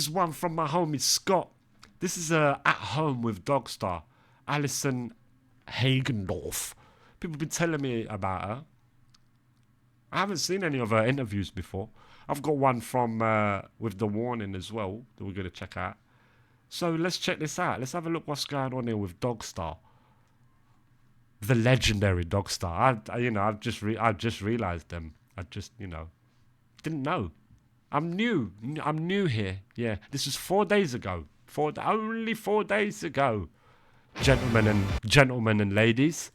This is one from my homie Scott. This is At Home with Dogstar. Alison Hagendorf. People have been telling me about her. I haven't seen any of her interviews before. I've got one from with The Warning as well that we're going to check out. So let's check this out. Let's have a look what's going on here with Dogstar. The legendary Dogstar. I've just realised them. I just, didn't know. I'm new here. Yeah, this was 4 days ago. Only 4 days ago. Gentlemen and ladies.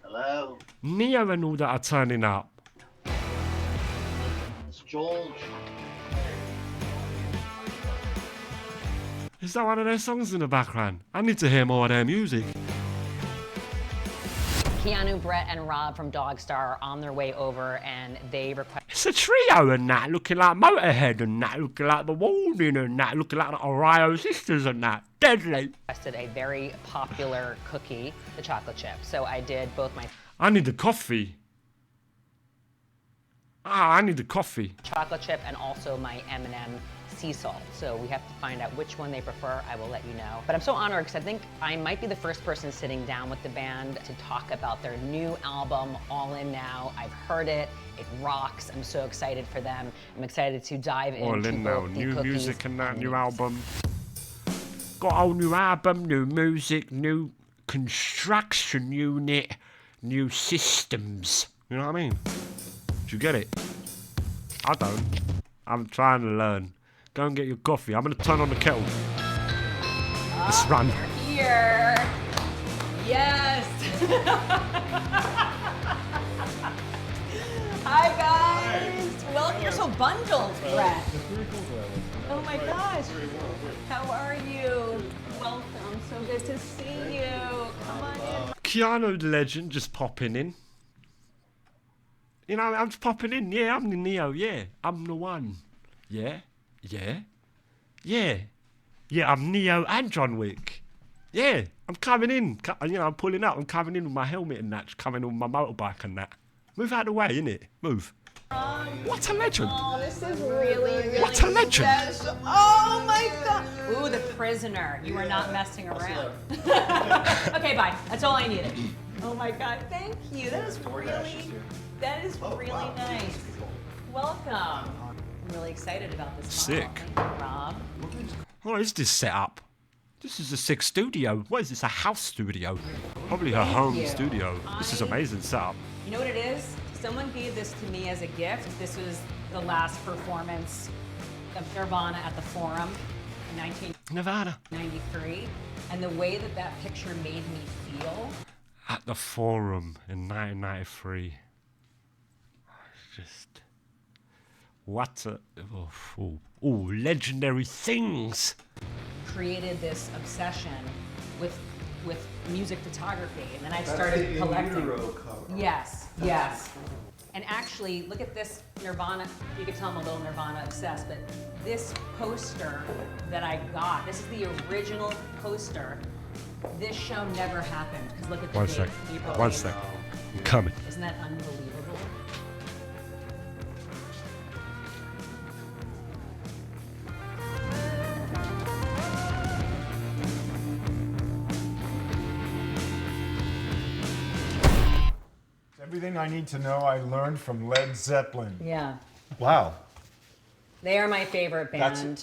Hello. Neo and all that are turning up. It's George. Is that one of their songs in the background? I need to hear more of their music. Keanu, Bret, and Rob from Dogstar are on their way over, and they request. It's a trio and that, looking like Motorhead and that, looking like The Warning and that, looking like the Ohio Sisters and that. Deadly. Requested a very popular cookie, the chocolate chip. So I did both my. I need the coffee. I need the coffee. Chocolate chip and also my M&M sea salt. So we have to find out which one they prefer. I will let you know. But I'm so honored because I think I might be the first person sitting down with the band to talk about their new album, All In Now. I've heard it. It rocks. I'm so excited for them. I'm excited to dive into All In Now. both the New cookies music and that, new meats. album. Got a whole new album, new music, new construction unit, new systems. You know what I mean? Do you get it? I don't. I'm trying to learn. Go and get your coffee. I'm going to turn on the kettle. Let's run. You're here. Yes. Hi, guys. Well, you're so bundled, Bret. Oh, my gosh. How are you? Welcome. So good to see you. Come on in. Keanu the legend just popping in. You know, I'm just popping in. Yeah, I'm the Neo. Yeah, I'm the one. Yeah. I'm Neo and John Wick. Yeah, I'm coming in. I'm pulling up. I'm coming in with my helmet and that. Coming on my motorbike and that. Move out of the way, innit? Move. What a legend. Oh, this is really What a legend. special. Oh, my God. Ooh, The Prisoner. You are not messing around. Okay, bye. That's all I needed. Oh, my God. Thank you. That is really nice. Welcome. I'm really excited about this. Sick. Thank you, Rob. What is this setup? This is a sick studio. What is this, a house studio? Probably her home studio. This is amazing setup. You know what it is? Someone gave this to me as a gift. This was the last performance of Nirvana at the Forum in Nevada. 1993. And the way that picture made me feel. At the Forum in 1993. It's just... What a... Oh, legendary things. Created this obsession with music photography, and then I started collecting. Yes. And actually, look at this Nirvana. You can tell I'm a little Nirvana obsessed, but this poster that I got, this is the original poster. This show never happened because look at the date. One sec. I'm coming. Isn't that unbelievable? Everything I need to know I learned from Led Zeppelin. Yeah. Wow. They are my favorite band.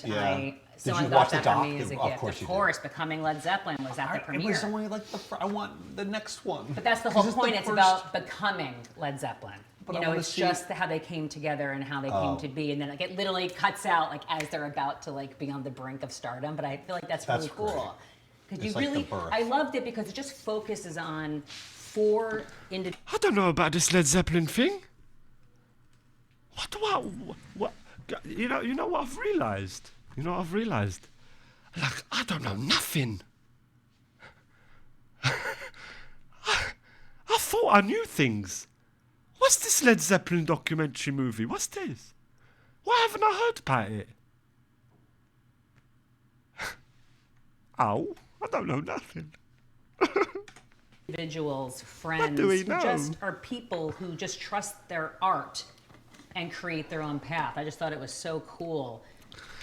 Someone got that for me as a gift. Of course, Becoming Led Zeppelin was at the premiere. It was only like I want the next one. But that's the whole point. It's about becoming Led Zeppelin. But it's just how they came together and how they came to be, and then it literally cuts out as they're about to be on the brink of stardom. But I feel like that's really cool because you really, I loved it because it just focuses on four individuals. I don't know about this Led Zeppelin thing. What? You know what I've realised? I don't know nothing. I thought I knew things. What's this Led Zeppelin documentary movie? What's this? Why haven't I heard about it? Oh, I don't know nothing. Individuals, friends, do we who know? just are people who just trust their art and create their own path. I just thought it was so cool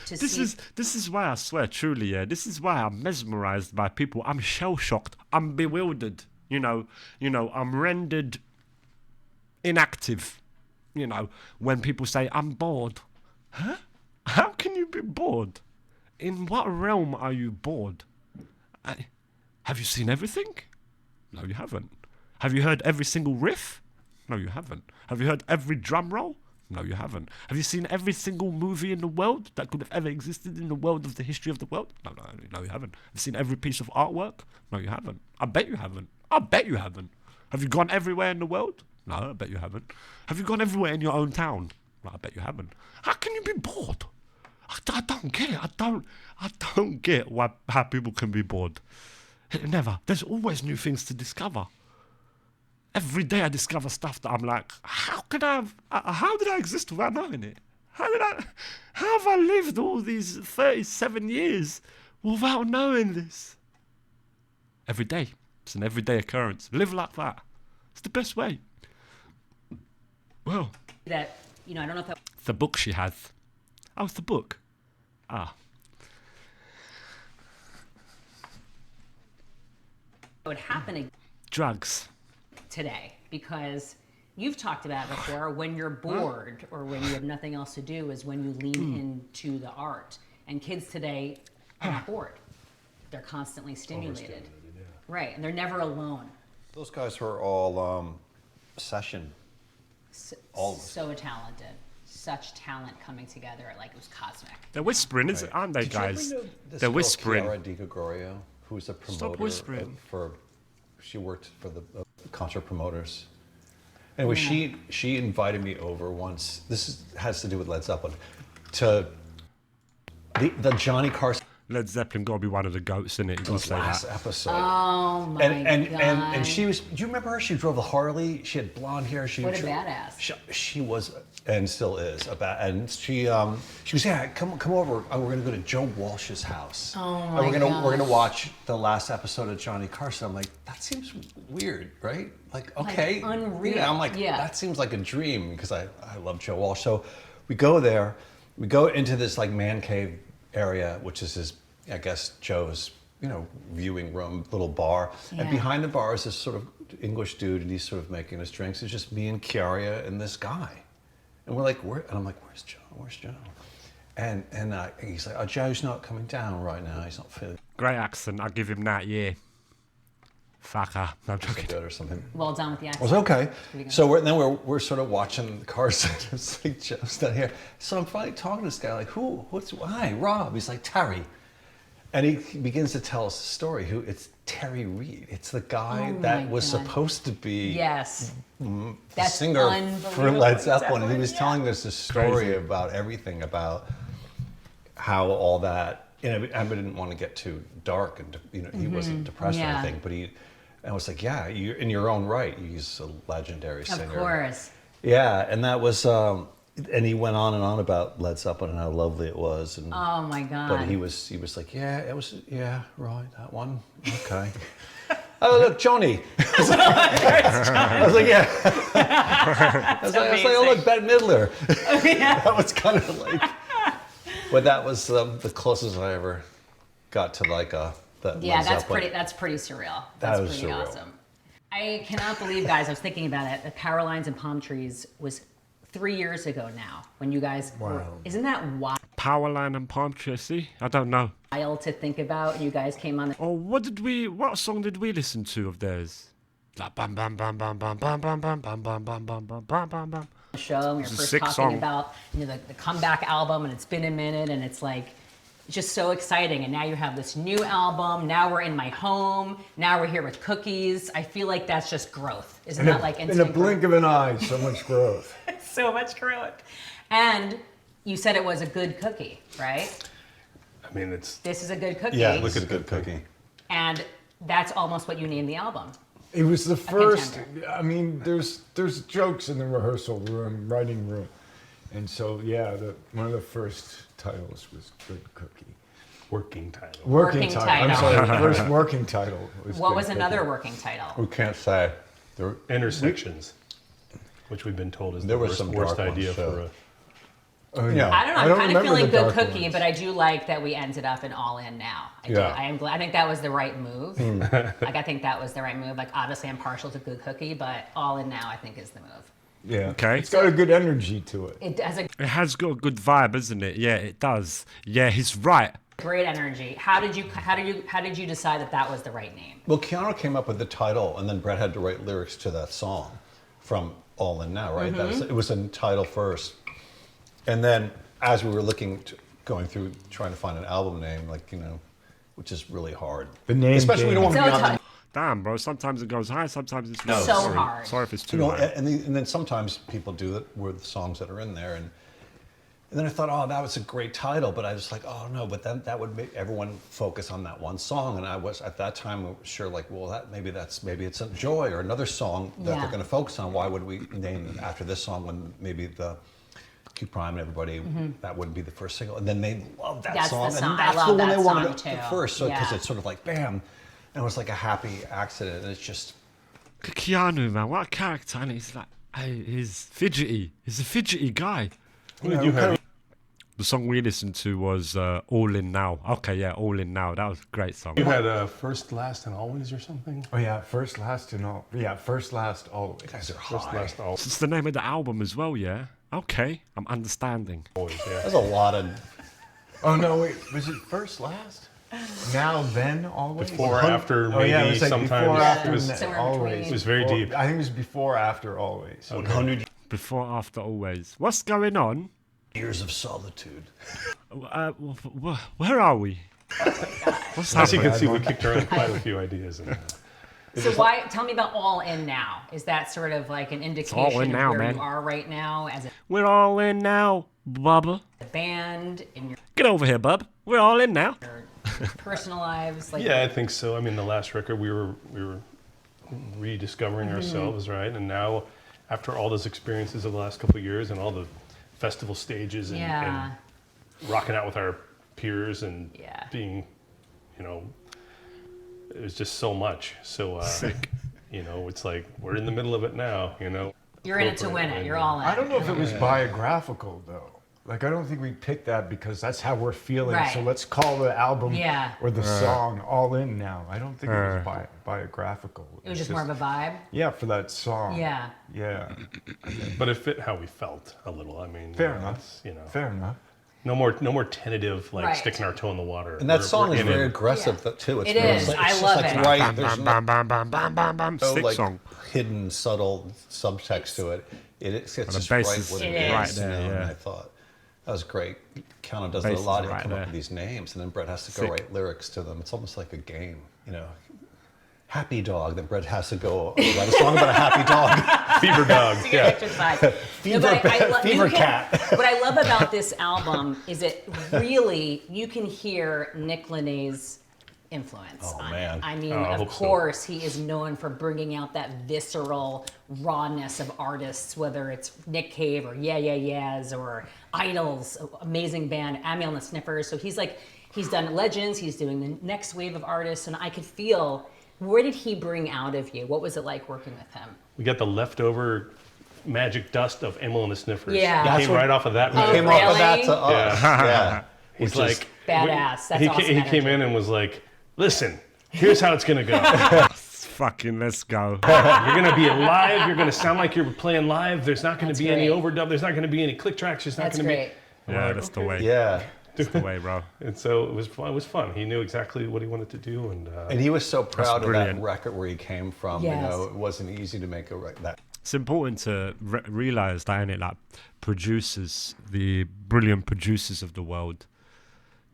to This see. is why I swear, truly, yeah. This is why I'm mesmerized by people. I'm shell shocked. I'm bewildered. You know, I'm rendered inactive. You know, when people say I'm bored, huh? How can you be bored? In what realm are you bored? Have you seen everything? No, you haven't. Have you heard every single riff? No, you haven't. Have you heard every drum roll? No, you haven't. Have you seen every single movie in the world that could have ever existed in the world of the history of the world? No, you haven't. Have you seen every piece of artwork? No, you haven't. I bet you haven't. I bet you haven't. Have you gone everywhere in the world? No, I bet you haven't. Have you gone everywhere in your own town? No, I bet you haven't. How can you be bored? I don't get it. I don't get how people can be bored. Never. There's always new things to discover. Every day I discover stuff that I'm like, how did I exist without knowing it? How have I lived all these 37 years without knowing this? Every day. It's an everyday occurrence. Live like that. It's the best way. Well. That, I don't know if that the book she has. Oh, it's the book. Ah. would happen again Drugs. today, because you've talked about it before. When you're bored or when you have nothing else to do is when you lean into the art. And kids today are not bored. They're constantly stimulated. Right, and they're never alone. Those guys were all session. So talented. Such talent coming together, like it was cosmic. They're whispering, aren't they, guys? Did you ever know this They're girl, whispering. Chiara Di Gregorio, who's a promoter. Stop whispering. She worked for the concert promoters. Anyway, she invited me over once. Has to do with Led Zeppelin. To the Johnny Carson. Led Zeppelin got to be one of the goats, isn't it? You got to say Last that. episode. Oh my god! And she was. Do you remember her? She drove the Harley. She had blonde hair. What a badass. She was and still is a bad. And she was, yeah, come over. We're gonna go to Joe Walsh's house. Oh my and gosh. we're gonna watch the last episode of Johnny Carson. I'm like, that seems weird, right? Like, okay, Like unreal. Yeah, I'm like, Yeah. that seems like a dream because I love Joe Walsh. So we go there. We go into this like man cave area, which is his, I guess, Joe's, viewing room, little bar. Yeah. And behind the bar is this sort of English dude, and he's sort of making us drinks. It's just me and Chiara and this guy. And we're like, and I'm like, where's Joe? Where's Joe? And he's like, oh, Joe's not coming down right now. He's not feeling Great accent. I'll give him that, yeah. Fucker. No, I'm joking. good or something. Well done with the I accent. was okay. Pretty good. So we're sort of watching the cars. It's like Joe's not here. So I'm finally talking to this guy, like, hi, Rob. He's like, Terry. And he begins to tell us a story. It's Terry Reid. It's the guy Oh that my was God. supposed to be Yes. the That's singer for unbelievable. Led Zeppelin. And he was Yeah. telling us this story Crazy. about everything, about how all that, I didn't want to get too dark and, he wasn't depressed or Yeah. anything, but I was like, yeah, you're in your own right. He's a legendary singer. Of course. Yeah, and that was, and he went on and on about Led Zeppelin and how lovely it was. And, Oh my god. but he was like, right, that one, okay. Oh, look, Johnny. I was like, yeah. I was like, oh, look, Bette Midler. That was kind of like, but that was the closest I ever got to like that Yeah, Led that's Zeppelin. pretty surreal. That That's was pretty surreal. awesome. I cannot believe, guys, I was thinking about it. The Power Lines and Palm Trees was 3 years ago now when you guys were, isn't that Powerline and Palm Tree, see? I don't know. wild to think about? You guys came on Oh, what song did we listen to of theirs? Like bam bam bam bam bam bam bam bam bam bam bam bam bam bam bam bam. the show and we were It's a first sick talking song. about the comeback album, and it's been a minute, and it's like just so exciting. And now you have this new album. Now we're in my home. Now we're here with cookies. I feel like that's just growth. Isn't that like in a instant blink growth? of an eye, so much growth. So much growth. And you said it was a good cookie, right? I mean, it's This is a good cookie. Yeah, look at good cookie. And that's almost what you named the album. It was the first. contender. I mean, there's jokes in the rehearsal room, writing room, and so yeah, one of the first titles was Good Cookie. working title. Working I'm title. sorry, the first working title was What Good was Cookie. another working title? We can't say. Intersections. which we've been told is There the was worst, some worst dark idea ones, for too. a. Oh, yeah. I don't know. I'm kind of remember feeling the good dark cookie, ones. but I do like that we ended up in All In now. I do. Yeah. I am glad. I think that was the right move. Like I think that was the right move. Like obviously I'm partial to good cookie, but All In now I think is the move. Yeah. Okay. It's got a good energy to it. It has a It has got a good vibe, isn't it? Yeah, it does. Yeah, he's right. great energy. How did you decide that that was the right name? Well, Keanu came up with the title, and then Bret had to write lyrics to that song from All In Now, right? It was in title first. And then as we were going through trying to find an album name, like, which is really hard. The name Especially we don't want to So be on it's the... Damn, bro. Sometimes it goes high, sometimes it's low. So Sorry. hard. Sorry if it's too You know, high. and then sometimes people do it with the songs that are in there. And then I thought, oh, that was a great title. But I was like, oh, no, but then that would make everyone focus on that one song. And I was, at that time, sure, like, well, maybe it's a Joy or another song that Yeah. they're going to focus on. Why would we name it after this song when maybe the Q Prime and everybody, that wouldn't be the first single. And then they love that That's the song. song. And I that's love the one that they wanted song, to too. first. So because Yeah. it's sort of like, bam. And it was like a happy accident. And it's just... Keanu, man, what a character. And he's like, he's fidgety. He's a fidgety guy. You have The song we listened to was All In Now. Okay, yeah, All In Now. That was a great song. you had First, Last, and Always or something. Oh yeah, first, last, and all. Yeah, first, last, always. Guys are First, high. Last, Always. It's the name of the album as well, yeah? Okay, I'm understanding. Yeah. There's a lot of... Oh no, wait, was it first, last? Now, then, always. Before, after, Oh maybe yeah, it was like sometimes. before, after, it was, Somewhere always. between. It was very deep. I think it was before, after, always. 100 Before, after, always. What's going on? years of solitude. Where are we? What's as you happening? can see, we kicked around quite a few ideas. So why? Tell me about All In Now. Is that sort of like an indication in now, of where man. you are right now as We're all in now, Bubba. a band in your Get over here, bub. We're all in now. personal lives? Like, Yeah, I think so. I mean, the last record we were rediscovering ourselves, right? And now, after all those experiences of the last couple of years and all the festival stages and, Yeah. and rocking out with our peers and Yeah. being, it was just so much. So, it's like we're in the middle of it now. You're in it to win it. You're all in. I don't know if it was biographical though. Like I don't think we picked that because that's how we're feeling. So Right. let's call the album Yeah. or the song All In Now. I don't think it was biographical. It was just more of a vibe. Yeah, for that song. Yeah. Yeah. But it fit how we felt a little. I mean, Fair enough. it's, Fair enough. No more tentative, like Right. sticking our toe in the water. And that We're- song we're is in very it. aggressive too. It's It very- is. it's I just love like it. right. Bam, There's bam, bam, bam, bam, bam, bam. no Stick like song. hidden subtle subtext to it. It's the just bass right is what It it is. is. right there, And yeah. I thought that was great. Keanu does Bass it a lot. is He'll right come there. up with these names, and then Bret has to go Sick. write lyrics to them. It's almost like a game, Happy dog. Then Bret has to go write a song about a happy dog. Fever Dog. So Yeah. exercise. Fever cat. What I love about this album is it really, you can hear Nick Lanay's influence Oh, on man. it. I mean, Oh, I of hope so. course, he is known for bringing out that visceral rawness of artists, whether it's Nick Cave or Yeah Yeah Yeahs or Idols, amazing band, Amel and the Sniffers. So he's done Legends, he's doing the next wave of artists, and I could feel, where did he bring out of you? What was it like working with him? We got the leftover magic dust of Emil and the Sniffers. Yeah. He That's came what- right off of that. Oh, record. Came off of that really? to us. Yeah. He's Which is like badass. That's he, awesome he came energy. in and was like, "Listen, here's how it's gonna go. Fucking let's go. You're gonna be live. You're gonna sound like you're playing live. There's not gonna That's be any great. overdub. There's not gonna be any click tracks. There's not That's gonna great. Yeah, that's the way. Yeah. That's the way, bro. be." And so it was fun. It was fun. He knew exactly what he wanted to do, And he was so proud of that brilliant. record where he came from. Yes. It wasn't easy to make a record. That It's important to realize that, innit? Like producers, the brilliant producers of the world,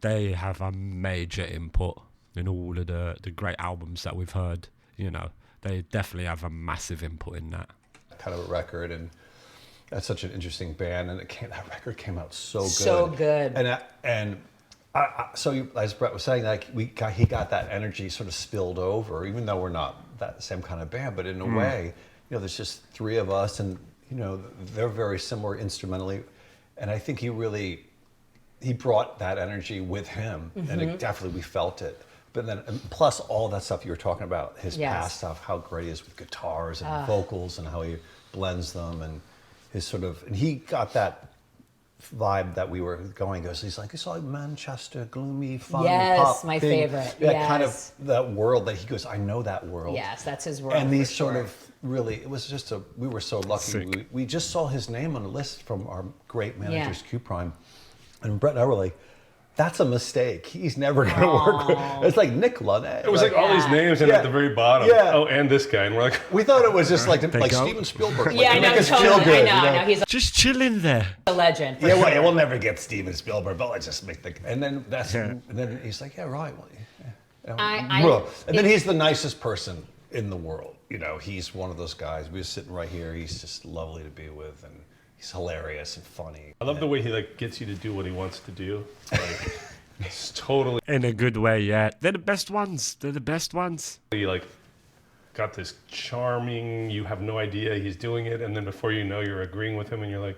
they have a major input in all of the great albums that we've heard. They definitely have a massive input in that. kind of a record, and that's such an interesting band. And that record came out so good. So good. So as Bret was saying, like he got that energy sort of spilled over, even though we're not that same kind of band, but in a way, there's just three of us, and they're very similar instrumentally, and I think he brought that energy with him, and it definitely we felt it. But then, and plus all that stuff you were talking about, his Yes. past stuff, how great he is with guitars and vocals and how he blends them and his sort of, and he got that vibe that we were going. He's like, it's like Manchester, gloomy, fun, Yes, pop my thing. favorite. Yeah, kind of Yes. that world that he goes, I know that world. Yes, that's his world. And these for sort sure. of really, it was just we were so lucky. Sick. We just saw his name on the list from our great managers, Yeah. Q Prime. And Bret and I were like, that's a mistake. He's never going to work with. It's like Nick Lunnett. It was like all these names, and Yeah. at the very bottom, Yeah. oh, and this guy, and we're like, We thought it was just like They go. Steven Spielberg. Like, Yeah, I to know. make us Totally. feel good. I know. You know? He's Just chilling there. a legend. for Yeah, sure. well, we'll never get Steven Spielberg, but let's just make the. And then and then he's like, yeah, right. Well, yeah. And then he's the nicest person in the world. You know, he's one of those guys. We were sitting right here. He's just lovely to be with, and he's hilarious and funny. I love the way he like gets you to do what he wants to do. Like, it's totally In a good way, yeah. They're the best ones. They're the best ones. like got this charming. You have no idea he's doing it, and then before you know, you're agreeing with him, and you're like,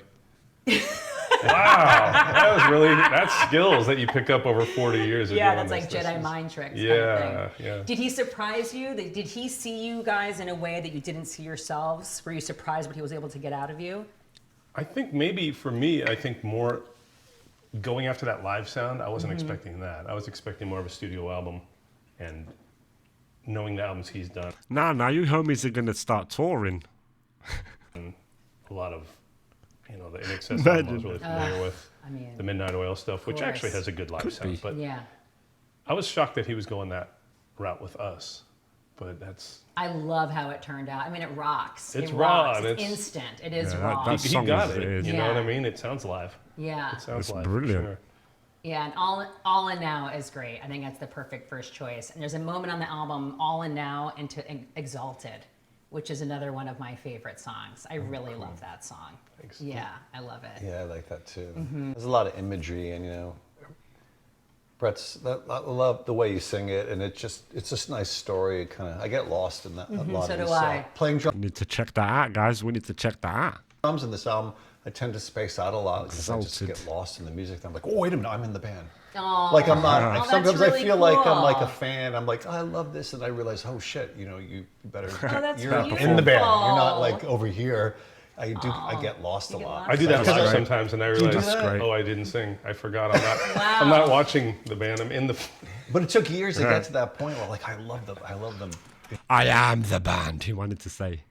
wow, that's skills that you pick up over 40 years. Of Yeah, doing that's like this. Jedi mind tricks. Yeah, kind of thing. yeah. Did he surprise you? Did he see you guys in a way that you didn't see yourselves? Were you surprised what he was able to get out of you? I think maybe for me, I think more going after that live sound, I wasn't expecting that. I was expecting more of a studio album and knowing the albums he's done. Now you homies are going to start touring. And a lot of, the INXS Imagine. album I was really familiar with. I mean, The Midnight Oil stuff, which actually course. has a good live Could sound. be. But yeah. I was shocked that he was going that route with us. But that's... I love how it turned out. I mean, it rocks. It's it raw, rocks. and It's it's- instant. It is Yeah, raw. that He song got is- it. is- You know what I Yeah. mean? It sounds live. Yeah. It sounds It's live. brilliant. For sure. Yeah, and All In Now is great. I think that's the perfect first choice. And there's a moment on the album, All In Now into Exalted, which is another one of my favorite songs. I really love that song. Thanks. Yeah, I love it. Yeah, I like that too. There's a lot of imagery, and I love the way you sing it, and it's just a nice story. I get lost in that. A lot so of do these, I. Playing We need to check that out, guys. We need to check that out. drums in this album, I tend to space out a lot because I just Exalted. get lost in the music. I'm like, oh wait a minute, I'm in the band. Aw. Like I'm not. that's Sometimes really I feel like I'm like cool. a fan. I'm like, I love this, and I realize, oh shit, you better. that's you're in the band. You're not like beautiful. over here. I get lost a get lot. lost. I do that Because I- sometimes, and I realize, That's great. oh, I didn't sing. I forgot. I'm not. Wow. I'm not watching the band. I'm in the. But it took years to get to that point where like I love them. I am the band, he wanted to say.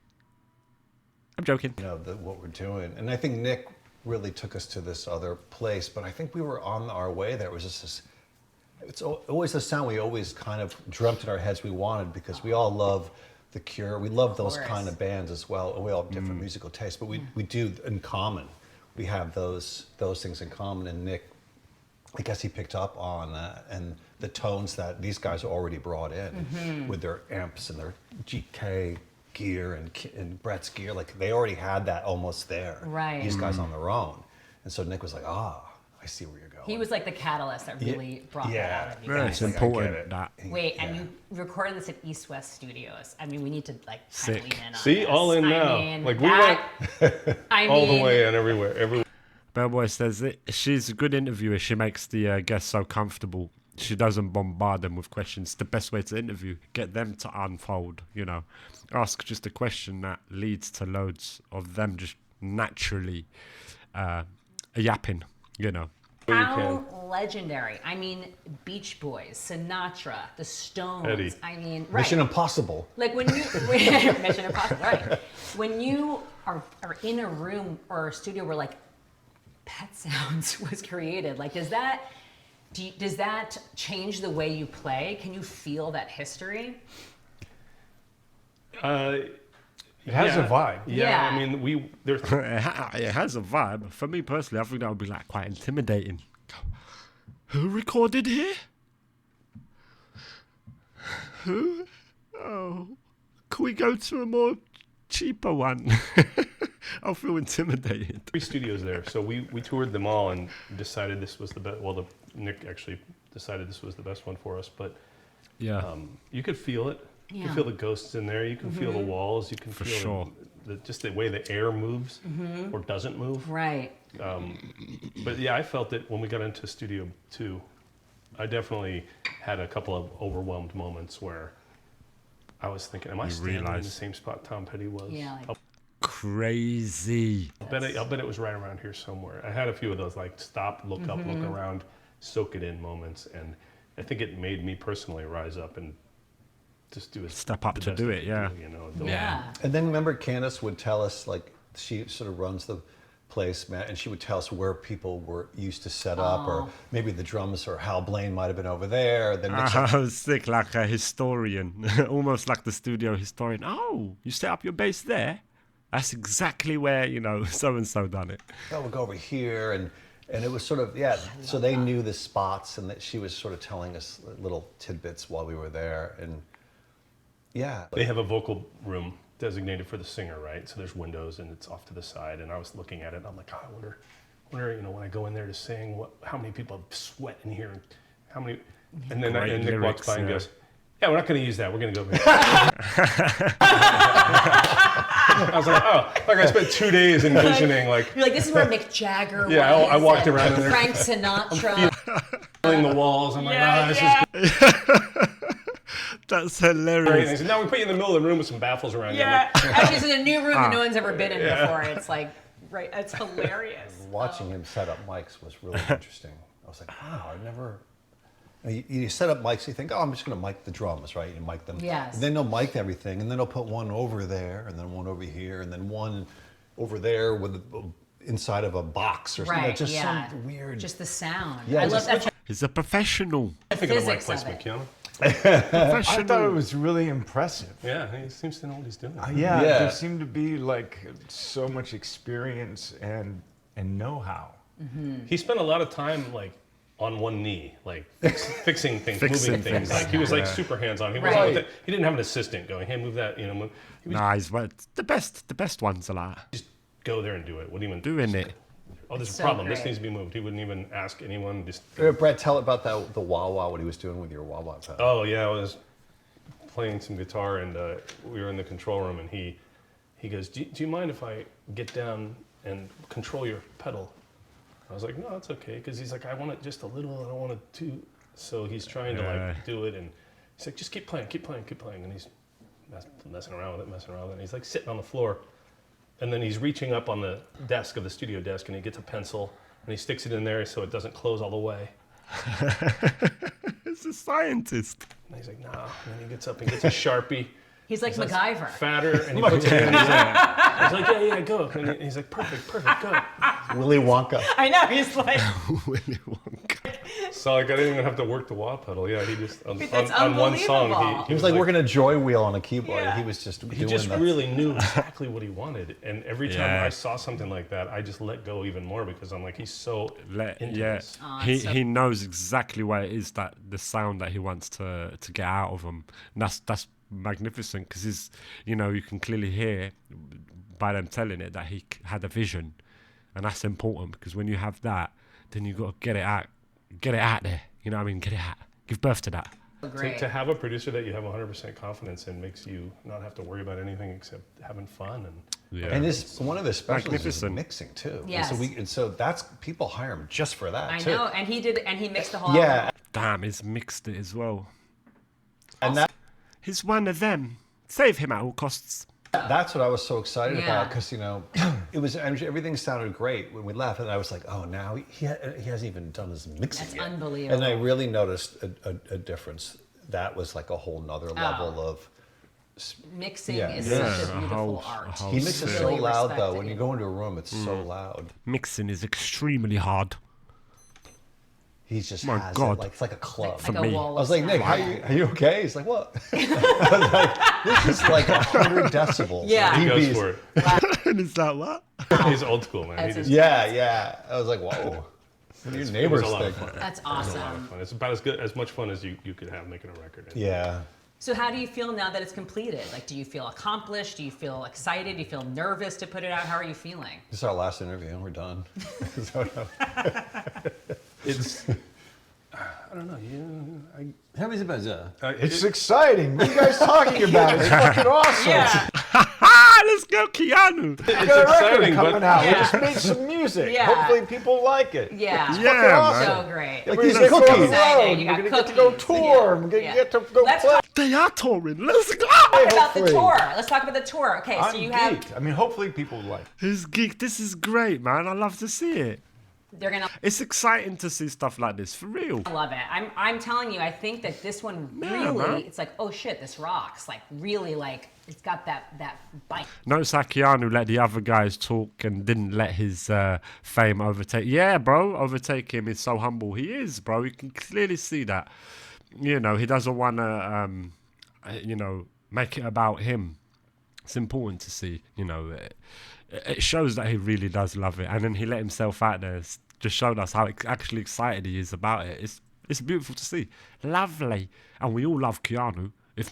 I'm joking. What we're doing. And I think Nick really took us to this other place, but I think we were on our way there. It was just this, it's always the sound we always kind of dreamt in our heads we wanted, because we all love The Cure. We love those course. kind of bands as well. And we all have different musical tastes, but we do in common. We have those things in common, and Nick, I guess he picked up on that and the tones that these guys already brought in with their amps and their GK gear and Brett's gear. Like they already had that almost there. Right. These guys on their own. And so Nick was like, I see where you're going. He was like the catalyst that really brought that out of you Yeah, guys. it's Like, I get important it. that. Wait, and you recorded this at East West Studios. I mean, we need to like kind of Sick. lean in on See, this. all in I now. mean, Like we that- went I all mean, the way and everywhere. Bellboy says she's a good interviewer. She makes the guests so comfortable. She doesn't bombard them with questions. The best way to interview, get them to unfold, Ask just a question that leads to loads of them just naturally yapping, How legendary. I mean, Beach Boys, Sinatra, The Stones. Eddie. I mean, right. Mission Impossible. Like when you Mission Impossible, right? When you are in a room or a studio where like Pet Sounds was created, like does that change the way you play? Can you feel that history? It has a vibe. Yeah, Yeah. I mean, there's It has a vibe. For me personally, I think that would be like quite intimidating. Who recorded here? Who? Oh, can we go to a more cheaper one? I'll feel intimidated. 3 studios there, so we toured them all and decided this was the best. Well, Nick actually decided this was the best one for us, but Yeah. you could feel it. You Yeah. can feel the ghosts in there. You can feel the walls. You can For feel sure. just the way the air moves or doesn't move. Right. But yeah, I felt it when we got into Studio 2. I definitely had a couple of overwhelmed moments where I was thinking, am I standing in the same spot Tom Petty was? Yeah. Like, Crazy. I'll bet it was right around here somewhere. I had a few of those like stop, look up, look around, soak it in moments, and I think it made me personally rise up and just do a Step up to do it, yeah. You know, yeah. And then remember Candace would tell us, like, she sort of runs the place, Matt, and she would tell us where people were used to set up, or maybe the drums or Hal Blaine might have been over there. Then I was sick, like a historian, almost like the studio historian. Oh, you set up your bass there? That's exactly where, you know, so-and-so done it. oh, we'll go over here, and it was sort of, yeah, so they knew the spots, and that she was sort of telling us little tidbits while we were there, and yeah. They have a vocal room designated for the singer, right? So there's windows and it's off to the side. And I was looking at it and I'm like, oh, I wonder, you know, when I go in there to sing, how many people sweat in here? And how many? And then Nick walks by and goes, yeah, we're not going to use that. We're going to go over here. I was like, oh, like I spent 2 days envisioning like. You're like, this is where Mick Jagger was. Yeah, I walked around in there. Frank Sinatra. Feeling the walls. I'm like, this is good. That's Great. And hilarious. he said, now we put you in the middle of the room with some baffles around you. Yeah. Actually, it's in a new room that no one's ever been in before. It's like, right, it's hilarious. Watching him set up mics was really interesting. I was like, wow, I never. You set up mics, you think, oh, I'm just going to mic the drums, right? You mic them. Yes. And then they'll mic everything, and then they'll put one over there, and then one over here, and then one over there with inside of a box or something. Right, Just yeah. some weird. Just the sound. Yeah, I love just- that. He's a professional. I think of the mic Physics of placement, it. Keanu. I thought it was really impressive. Yeah, he seems to know what he's doing. Yeah, Yeah. there seemed to be like so much experience and know-how. He spent a lot of time like on one knee, like fixing things, Fixing moving things. things. Like he was like super hands-on. He wasn't. He didn't have an assistant going, "Hey, move that." You know, move. He would Nah, the best ones are like just go there and do it. Wouldn't even doing it. Oh, there's a So problem. This great. needs to be moved. He wouldn't even ask anyone. Just. Brett, tell about the wah-wah, what he was doing with your wah-wah pedal. Oh yeah, I was playing some guitar and we were in the control room and he goes, do you mind if I get down and control your pedal? I was like, no, it's okay, because he's like, I want it just a little. I don't want it too. So he's trying to like do it, and he's like, just keep playing, and he's messing around with it, and he's like sitting on the floor, and then he's reaching up on the desk of the studio desk, and he gets a pencil and he sticks it in there so it doesn't close all the way. It's a scientist. And he's like, no. And then he gets up and gets a Sharpie. He's like MacGyver. Fatter, and he puts it in. And he's like, yeah, go. And he's like, perfect, go. Willy Wonka. I know, he's like, Willy Wonka. So like, I didn't even have to work the wah pedal. Yeah, he just That's on one song unbelievable. He was like working a joy wheel on a keyboard. Yeah. He was just he doing just that. really knew exactly what he wanted. And every time Yeah. I saw something like that, I just let go even more because I'm like, he's so into Yeah, this. he knows exactly what it is, that the sound that he wants to get out of him. And that's magnificent, because he's, you know, you can clearly hear by them telling it that he had a vision, and that's important, because when you have that, then you got to get it out there. You know what I mean? Get it out. Give birth to that. great. To have a producer that you have 100% confidence in makes you not have to worry about anything except having fun. And Yeah. And one of his specialties is Magnificent. mixing too. Yes. And so that's people hire him just for that I too. know, and he mixed the whole Yeah, album. Damn, he's mixed it as well. and He's one of them. Save him at all costs. that's what I was so excited Yeah. about, because it was everything sounded great when we left, and I was like, oh, now he hasn't even done his mixing That's yet. unbelievable. And I really noticed a difference. That was like a whole nother level of. Mixing Yeah. is Yeah, such a a beautiful whole- art. a whole He mixes Really so loud respect though. it. When you go into a room, it's so loud. Mixing is extremely hard. He just My has God. it like it's like a club. Like a me. wall I was of like, Nick, sound. are you okay? He's like, what? I was like, this is like 100 decibels. Yeah. he goes dBs. for it. And is that what? He's old school, man. That's He just, Yeah. I was like, whoa. What do your it was neighbors a lot of think? fun. That's It was a lot of awesome. fun. It's about as much fun as you could have making a record. Yeah. So how do you feel now that it's completed? Like, do you feel accomplished? Do you feel excited? Do you feel nervous to put it out? How are you feeling? This is our last interview. We're done. So, no. It's I don't know. It's exciting. What are you guys talking about? It's fucking awesome. Yeah. Let's go. Yo, Keanu. It's got a record exciting, coming but out. Yeah. We just made some music. Yeah. Hopefully people like it. Yeah. Yeah, awesome. man. So great. We're these gonna go on cookies. the Exciting. road. You We're got gonna get to go cookies. tour. Yeah. We're gonna Yeah. get to go Let's play. talk They are touring. Let's go. about the Hopefully. tour. Let's talk about the tour. Okay, so I'm you have. geeked. I mean, hopefully people like it. He's geek. This is great, man. I love to see it. They're gonna It's exciting to see stuff like this, for real. love it. I'm telling you, I think that this one Yeah, really, man. it's like, oh shit, this rocks. Like really, like it's got that bite. Notice how Keanu let the other guys talk and didn't let his fame overtake. Yeah, bro, overtake him. He's so humble. He is, bro. You can clearly see that. You know, he doesn't want to, make it about him. It's important to see, it shows that he really does love it. And then he let himself out there. It's just showed us how actually excited he is about it. It's beautiful to see. Lovely. And we all love Keanu. If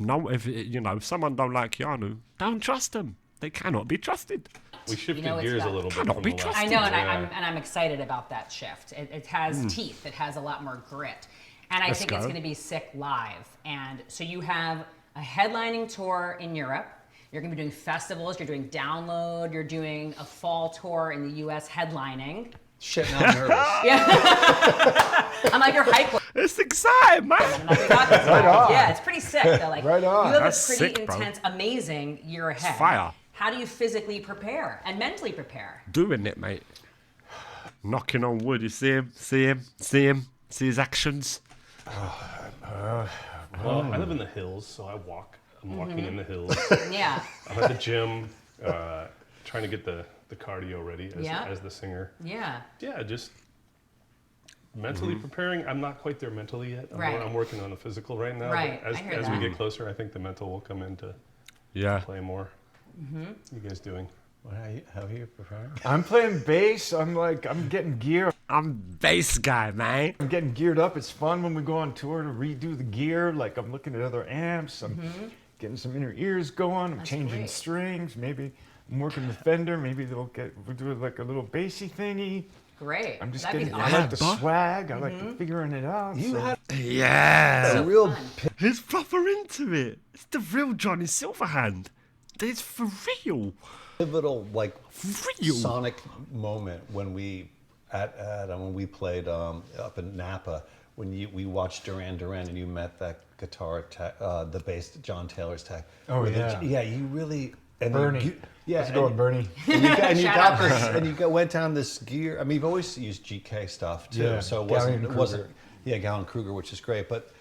someone don't like Keanu, don't trust them. They cannot be trusted. we shifted it's gears a got- little bit Cannot from be the last trusted. I know, and Yeah. I'm excited about that shift. It has teeth. It has a lot more grit, and I Let's think it's go. going to be sick live. And so you have a headlining tour in Europe. You're going to be doing festivals. You're doing Download. You're doing a fall tour in the U.S. headlining. Shit, now I'm nervous. I'm like your hype. It's exciting, man. Yeah, it's pretty sick. Though. Like Right on. you have That's a pretty sick, bro. intense, amazing year ahead. fire. How do you physically prepare and mentally prepare? Doing it, mate. Knocking on wood. You see him, see his actions. Well, I live in the hills, so I walk. I'm walking in the hills. Yeah. I'm at the gym, trying to get the cardio ready Yeah. as the singer. Yeah. Yeah, just mentally preparing. I'm not quite there mentally yet. Right. I'm working on the physical right now. but Right, As, I hear as that. we get closer, I think the mental will come into Yeah. play more. You guys doing? How are you preparing? I'm playing bass. I'm getting gear. I'm bass guy, man. I'm getting geared up. It's fun when we go on tour to redo the gear. Like I'm looking at other amps. I'm getting some inner ears going. I'm That's changing great. strings. Maybe I'm working the Fender. Maybe we'll do like a little bassy thingy. Great. I'm just That'd getting. be I awesome. like the swag. I like figuring it out. You so- had Yeah. a real fun. He's proper into it. It's the real Johnny Silverhand. It's for real. pivotal, like, Real. sonic moment when we when we played up in Napa when we watched Duran Duran and you met that guitar tech, the bass John Taylor's tech. Oh, With yeah. yeah, you really and Bernie. yeah, Let's go with Bernie. And you got, and you Shout got out this, and you went down this gear. I mean, you've always used GK stuff too, Yeah, so it Gallon wasn't. Kruger. Yeah, Gallon Kruger, which is great, but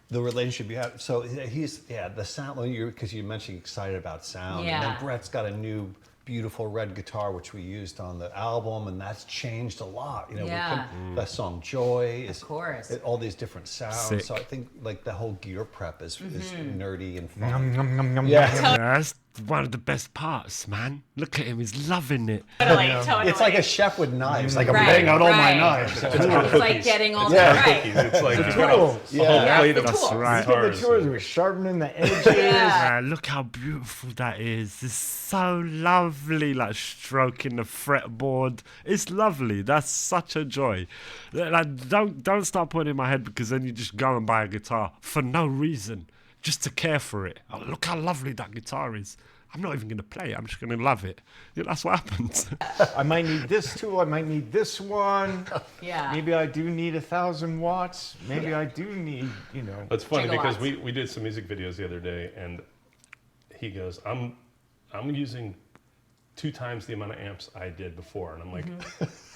the relationship you have. So he's the sound because you mentioned excited about sound, and Yeah. then Bret's got a new beautiful red guitar which we used on the album, and that's changed a lot. You know, Yeah. that song "Joy" is course. all these different sounds. Sick. So I think like the whole gear prep is nerdy and fun. Nom, nom, nom, nom, Yeah. nom, nom. Yeah, that's one of the best parts, man. Look at him. He's loving it. Totally. It's like a chef with knives. Like I'm Right, laying out all my right. knives. It's like getting all Yeah. the right. Cookies. It's like The you got tools. a Yeah. whole Yeah, plate the of That's tools. right. Look at the guitars. tours. We're sharpening the edges. Yeah. Look how beautiful that is. It's so lovely, like stroking the fretboard. It's lovely. That's such a joy. Like, don't start putting it in my head because then you just go and buy a guitar for no reason, just to care for it. Oh, look how lovely that guitar is. I'm not even going to play it. I'm just going to love it. Yeah, that's what happens. I might need this tool. I might need this one. Yeah. Maybe I do need 1,000 watts. Maybe I do need, It's funny because Gigawatts. we did some music videos the other day, and he goes, "I'm using 2 times the amount of amps I did before," and I'm like,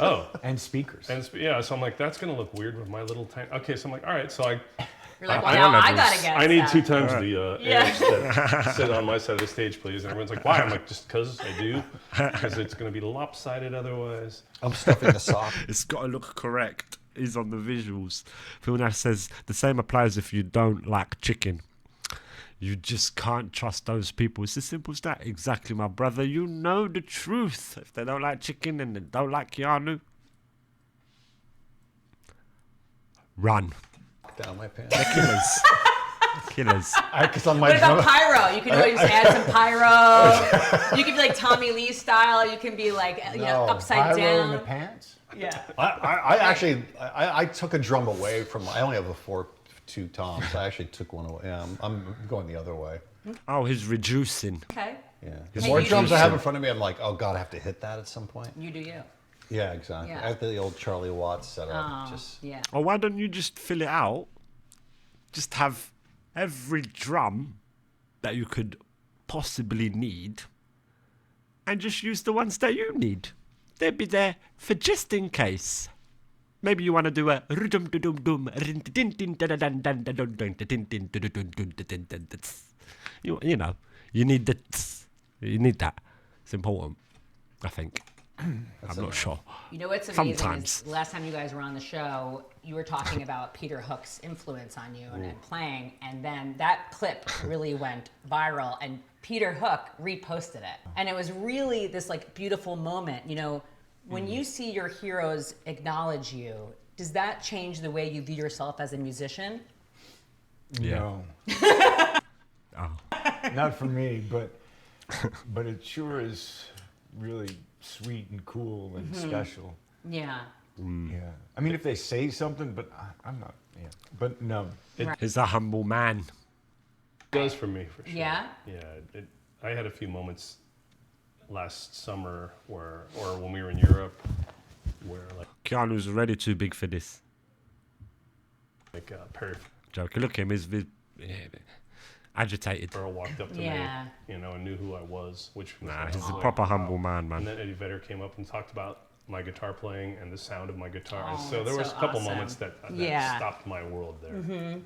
"Oh." And speakers. And so I'm like, that's gonna look weird with my little tiny. Okay, so I'm like, all right, so You're like, I well, now I levels. gotta get I need that. 2 times the Yeah. amps that sit on my side of the stage, please. And everyone's like, why? I'm like, just because I do, because it's gonna be lopsided otherwise. I'm stuffing a sock. It's got to look correct. He's on the visuals. Phil Nash says the same applies if you don't like chicken. You just can't trust those people. It's as simple as that. Exactly, my brother. You know the truth. If they don't like chicken and they don't like Keanu, run. Down my pants. They're killers. Killers. Because on What my about pyro? You can always add some pyro. You can be like Tommy Lee style. You can be like, upside pyro in the down. pants. Yeah. I actually I took a drum away from. I only have a 4/2 toms. I actually took one away. I'm going the other way. Oh, he's reducing. Okay. Yeah. The Hey, more you- drums I have in front of me, I'm like, oh God, I have to hit that at some point. You do you. Yeah, exactly. Yeah. I have the old Charlie Watts setup. Oh, Just yeah. Or why don't you just fill it out? Just have every drum that you could possibly need and just use the ones that you need. They'd be there for just in case. Maybe you want to do a you know, you need that. It's important, I think. I'm not sure. You know what's amazing Sometimes. is last time you guys were on the show, you were talking about Peter Hook's influence on you and playing, and then that clip really went viral, and Peter Hook reposted it. And it was really this like beautiful moment, you know, when you see your heroes acknowledge you, does that change the way you view yourself as a musician? Yeah. No. Not for me, but it sure is really sweet and cool and special. Yeah. Yeah. I mean, if they say something, but I'm not. Yeah. But no. He's a humble man. It does for me, for sure. Yeah? Yeah. I had a few moments last summer or when we were in Europe where Keanu's already too big for this. Perry Joke. Look at him. He's agitated. Farrell walked up to Yeah. me, you know, and knew who I was, which was Nah, like, he's a oh, proper wow. humble man, And man. then Eddie Vedder came up and talked about my guitar playing and the sound of my guitar. And Oh, so there that's was so a couple awesome. moments that Yeah. stopped my world there. You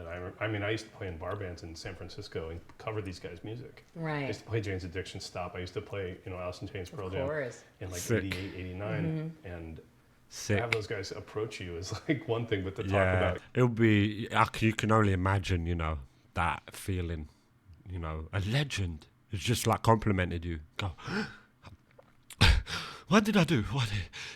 know, I mean, I used to play in bar bands in San Francisco and cover these guys' music. I Right. used to play Jane's Addiction Stop. I used to play, you know, Alice in Chains Pearl Jam course. in like Sick. 88, 89. And to Sick. have those guys approach you is like one thing, but to talk Yeah, about it'll be. You can only imagine, you know, that feeling. You know, a legend. It's just like complimented you. Go. What did I do?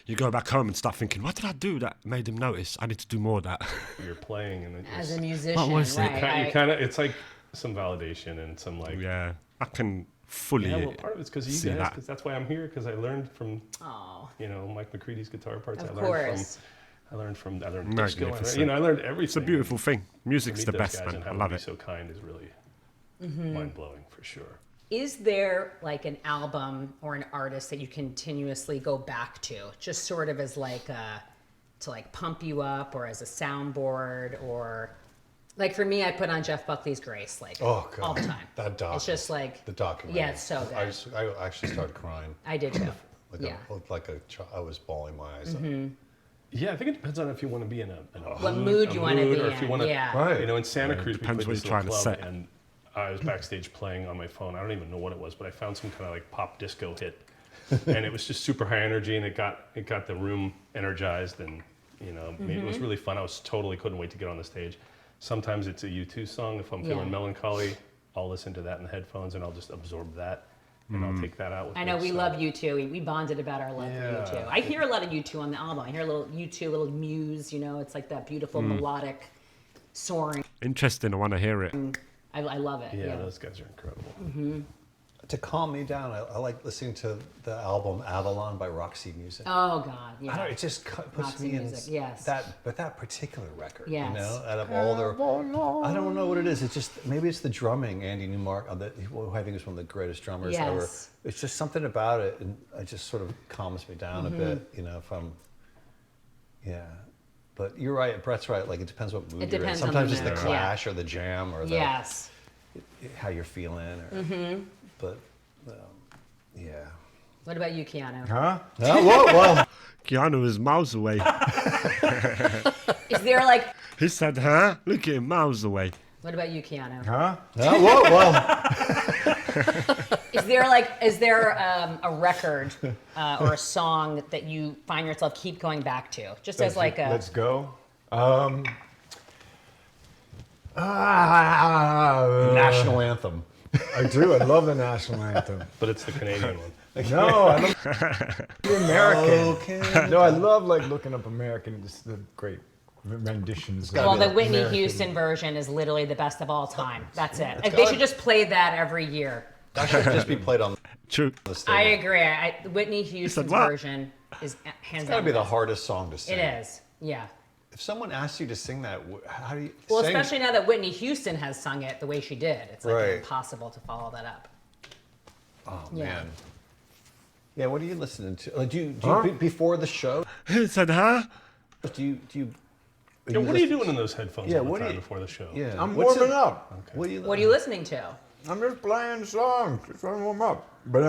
You go back home and start thinking, what did I do that made him notice? I need to do more of that. you're playing and As it's, a musician, was it? right? you kind of, it's like some validation and some like, Yeah, I can fully. yeah, well, part of it's because of see you guys, that. because that's why I'm here, because I learned from, Oh, you know, Mike McCready's guitar parts. of I learned course. I learned disco. I learned, Magnificent. you know, I learned everything. It's a beautiful thing. To Music's meet the those best, guys man. and I have love them be it. so kind is really mind blowing for sure. Is there like an album or an artist that you continuously go back to, just sort of as like to like pump you up, or as a soundboard, or like for me, I put on Jeff Buckley's Grace like oh God, all the time. That doc. It's just like the documentary. Yeah, it's so good. I actually started crying. I did too. Like Yeah. I was bawling my eyes out. Yeah, I think it depends on if you want to be in a What mood you want to be or if you in? want to, Yeah. Right. you know, in Santa Cruz, we depends played what this you're little trying to club, set. and I was backstage playing on my phone. I don't even know what it was, but I found some kind of like pop disco hit, and it was just super high energy, and it got the room energized, and you know, it was really fun. I couldn't wait to get on the stage. Sometimes it's a U2 song. If I'm Yeah. feeling melancholy, I'll listen to that in the headphones, and I'll just absorb that, and I'll take that out with I me. know we So- love U2. We bonded about our love Yeah. for U2. I hear a lot of U2 on the album. I hear a little U2, a little Muse. You know, it's like that beautiful melodic soaring. Interesting. I want to hear it. I love it. Yeah, those guys are incredible. To calm me down, I like listening to the album Avalon by Roxy Music. Oh God, yeah. I don't know, it just puts Roxy me in Music, yes. that particular record. Yes. You know, out of all their, I don't know what it is. It's just maybe it's the drumming. Andy Newmark, who I think is one of the greatest drummers ever. Yes. It's just something about it, and it just sort of calms me down a bit. You know, if I'm, yeah. But you're right. Brett's right. Like it depends what mood It you're in. depends on Sometimes the it's the mood, yeah. Clash or the Jam or the Yes. how you're feeling. Or, but yeah. What about you, Keanu? Huh? Well, Keanu is miles away. Is there like? He said, huh? Look at him, miles away. What about you, Keanu? Huh? Is there a record or a song that you find yourself keep going back to, just as like a? Let's go. national anthem. I do. I love the national anthem. But it's the Canadian one. No, I love the American. No, I love like looking up American. Just the great renditions. Well, the Whitney American. Houston version is literally the best of all time. That's it. It's They gotta- should just play that every year. That should just be played on True. the I stage. agree. The Whitney Houston's what? version is hands It's got to down. be the best. hardest song to sing. It is. Yeah. If someone asks you to sing that, how do you? Well, sing? especially now that Whitney Houston has sung it the way she did, it's like Right. impossible to follow that up. Oh Yeah. man. Yeah, what are you listening to? Like, do you before the show? Who said, huh? Do you? Yeah, what are you doing in those headphones all the time before the show? Yeah, I'm what's warming it- up. What are you? What are you listening to? I'm just playing songs, just trying to warm up. But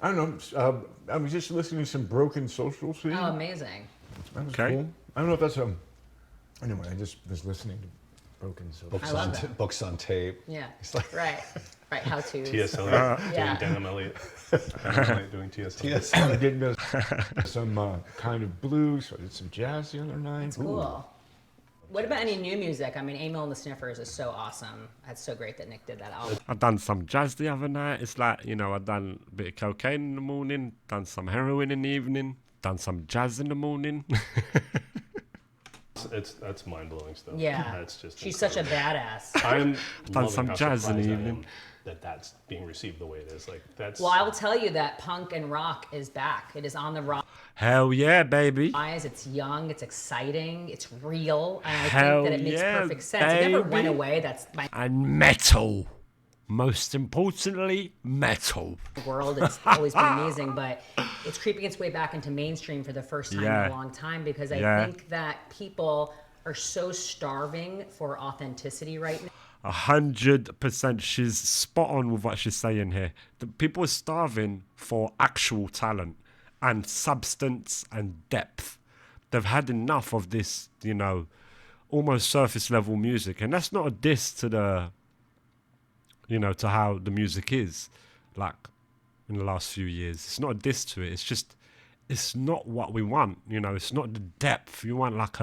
I don't know. I was just listening to some Broken Social Scene. Oh, amazing. That was Okay. cool. I don't know if that's Anyway, I just was listening to Broken Social. Books I love on that. books on tape. Yeah. It's like Right. Right. How to. T.S. Eliot Yeah. doing Dan Elliott. Dan Elliott doing T.S. Eliot. Yes. I did some kind of blues. So I did some jazz the other night. That's cool. What about any new music? I mean, Emil and the Sniffers is so awesome. That's so great that Nick did that album. I done some jazz the other night. It's like, you know, I done a bit of cocaine in the morning, done some heroin in the evening, done some jazz in the morning. That's mind blowing stuff. Yeah. That's just. She's such a badass. I'm Done loving some how jazz in the surprised I evening. am that that's being received the way it is. Like that's. Well, I will tell you that punk and rock is back. It is on the Hell yeah, baby. rise. It's young. It's exciting. It's real. And I Hell think that it makes yeah, perfect sense. It never went baby. away. That's my And metal. Most importantly, metal. world. It's always been amazing, but it's creeping its way back into mainstream for the first time in Yeah. a long time because I Yeah. think that people are so starving for authenticity right now. 100%. She's spot on with what she's saying here. The people are starving for actual talent and substance and depth. They've had enough of this, you know, almost surface level music. And that's not a diss to the, you know, to how the music is, like, in the last few years. It's not a diss to it. It's just, it's not what we want, you know. It's not the depth. You want like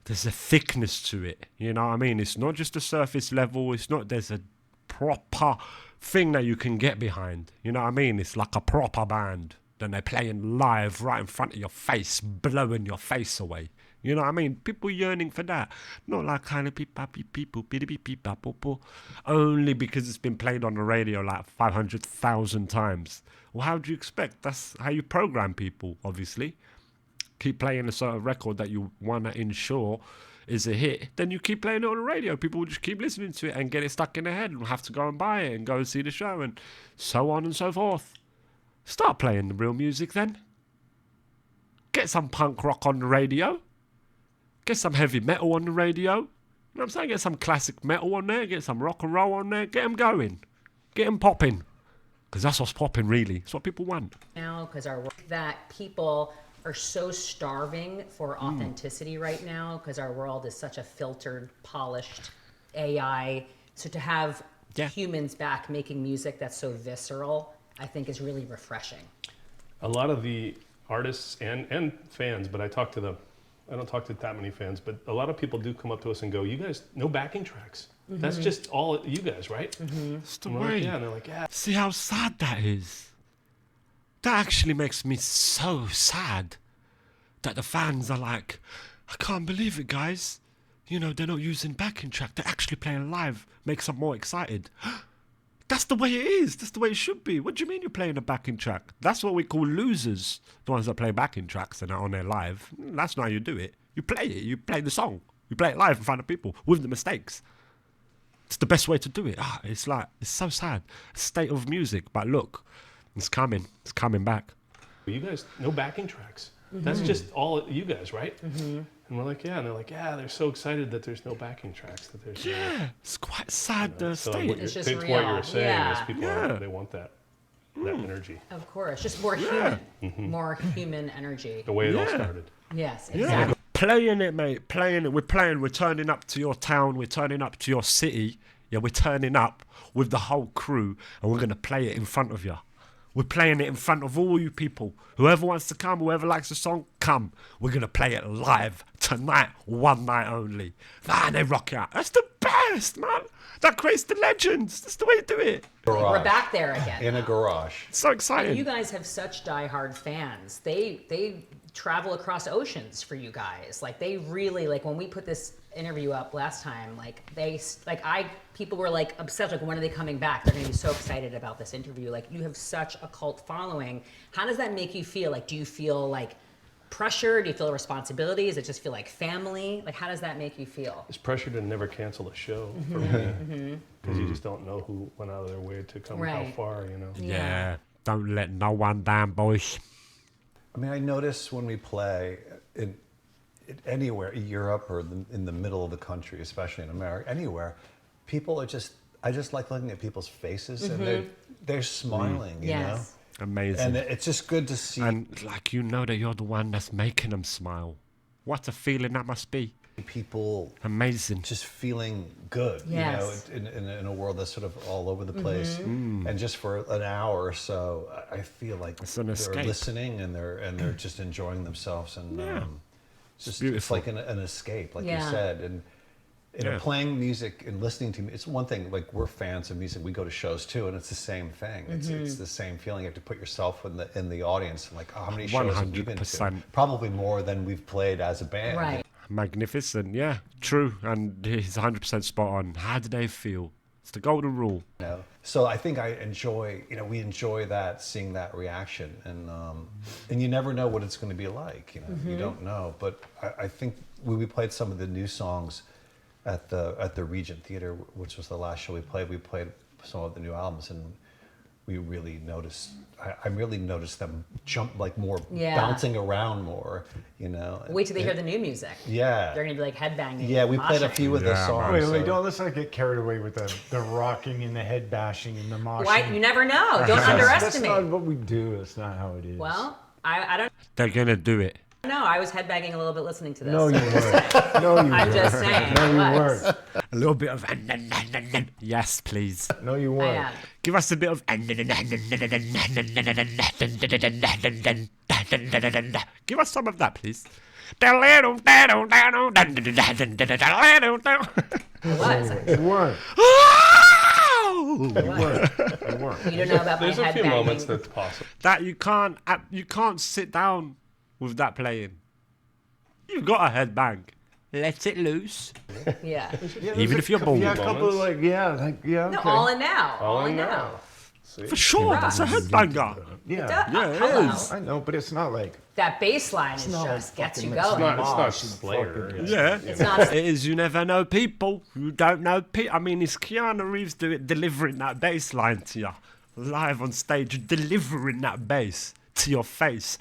there's a thickness to it, you know what I mean? It's not just a surface level. It's not, there's a proper thing that you can get behind, you know what I mean? It's like a proper band. Then they're playing live right in front of your face, blowing your face away. You know what I mean? People yearning for that. Not like kind of people, only because it's been played on the radio like 500,000 times. Well, how do you expect? That's how you program people, obviously. Keep playing a sort of record that you want to ensure is a hit, then you keep playing it on the radio. People will just keep listening to it and get it stuck in their head and have to go and buy it and go and see the show and so on and so forth. Start playing the real music then. Get some punk rock on the radio. Get some heavy metal on the radio. You know what I'm saying? Get some classic metal on there. Get some rock and roll on there. Get them going. Get them popping. Because that's what's popping, really. It's what people want. Now, because that people are so starving for authenticity right now because our world is such a filtered, polished AI. So to have humans back making music that's so visceral, I think is really refreshing. A lot of the artists and fans, but I don't talk to that many fans, but a lot of people do come up to us and go, you guys, no backing tracks. Mm-hmm. That's just all you guys, right? It's the And we're way. like, yeah, and they're like, yeah. See how sad that is? That actually makes me so sad that the fans are like, I can't believe it, guys. You know, they're not using backing track. They're actually playing live. Makes them more excited. That's the way it is. That's the way it should be. What do you mean you're playing a backing track? That's what we call losers. The ones that play backing tracks and are on there live. That's not how you do it. You play it. You play the song. You play it live in front of people with the mistakes. It's the best way to do it. It's like, it's so sad. State of music. But look, it's coming. It's coming back. You guys, no backing tracks. That's just all you guys, right? And we're like, yeah, and they're like, yeah, they're so excited that there's no backing tracks. That there's It's quite sad, the so state. what It's just what real. you're saying Yeah. is people they want that energy, Of course, just more human, more human energy. the way it all started. Yes, exactly. Playing it, mate. Playing it. We're playing. We're turning up to your town. We're turning up to your city. Yeah, we're turning up with the whole crew, and we're going to play it in front of you. We're playing it in front of all you people. Whoever wants to come, whoever likes the song, come. We're going to play it live tonight, one night only. Man, they rock out. That's the best, man. That creates the legends. That's the way to do it. We're back there again. in a garage. It's so exciting. You guys have such diehard fans. They travel across oceans for you guys. Like they really like when we put this interview up last time. People were like obsessed. Like when are they coming back? They're gonna be so excited about this interview. Like you have such a cult following. How does that make you feel? Like do you feel like pressure? Do you feel a responsibility? Does it just feel like family? Like, how does that make you feel? It's pressure to never cancel a show for me, because you just don't know who went out of their way to come how far, you know. Yeah. Don't let no one down, boys. I mean, I notice when we play anywhere, Europe or in the middle of the country, especially in America, anywhere, people are just, I just like looking at people's faces and they're smiling, you know? Amazing. And it's just good to see. And like, you know that you're the one that's making them smile. What a feeling that must be. People amazing, just feeling good, you know, in a world that's sort of all over the place. And just for an hour or so, I feel like they're listening and they're just enjoying themselves, and it's like an escape, like you said. And playing music and listening to me, it's one thing. Like, we're fans of music, we go to shows too, and it's the same thing. It's the same feeling. You have to put yourself in the audience, and like, how many shows have you been to? Probably more than we've played as a band. Right. Magnificent, yeah, true, and he's 100% spot on. How do they feel? It's the golden rule. You know? So I think I enjoy, we enjoy that, seeing that reaction, and you never know what it's going to be like. You know, you don't know. But I think when we played some of the new songs at the Regent Theater, which was the last show we played some of the new albums, and we really noticed. I really noticed them jump, like, more, bouncing around more, you know. Wait till they hear the new music. Yeah. They're going to be like headbanging. Yeah, we played a few of the songs. Wait, don't let's not get carried away with the rocking and the head bashing and the moshing. Why? You never know. Don't underestimate. That's not what we do. That's not how it is. Well, I don't They're going to do it. know. I was headbanging a little bit listening to this. No, you weren't. No, you weren't. I'm just saying. No, you I was. weren't. A little bit of yes, please. No, you I weren't. am. Give us a bit of give us some of that, please. It was. You weren't. You weren't. You don't know about There's my a few headbanging. moments that's possible. That you can't sit down with that playing. You've got a headbang. Let it loose. Yeah. Even if you're bold. Yeah, a couple of okay. No, all in now. All in now. See? For sure, that's a headbanger. Yeah, Hello. it is. I know, but it's not like That bass line is not just like gets you fucking- going. It's not Slayer. Yeah. It's not. It is, you never know people. You don't know people. I mean, it's Keanu Reeves delivering that bass line to you. Live on stage, delivering that bass to your face.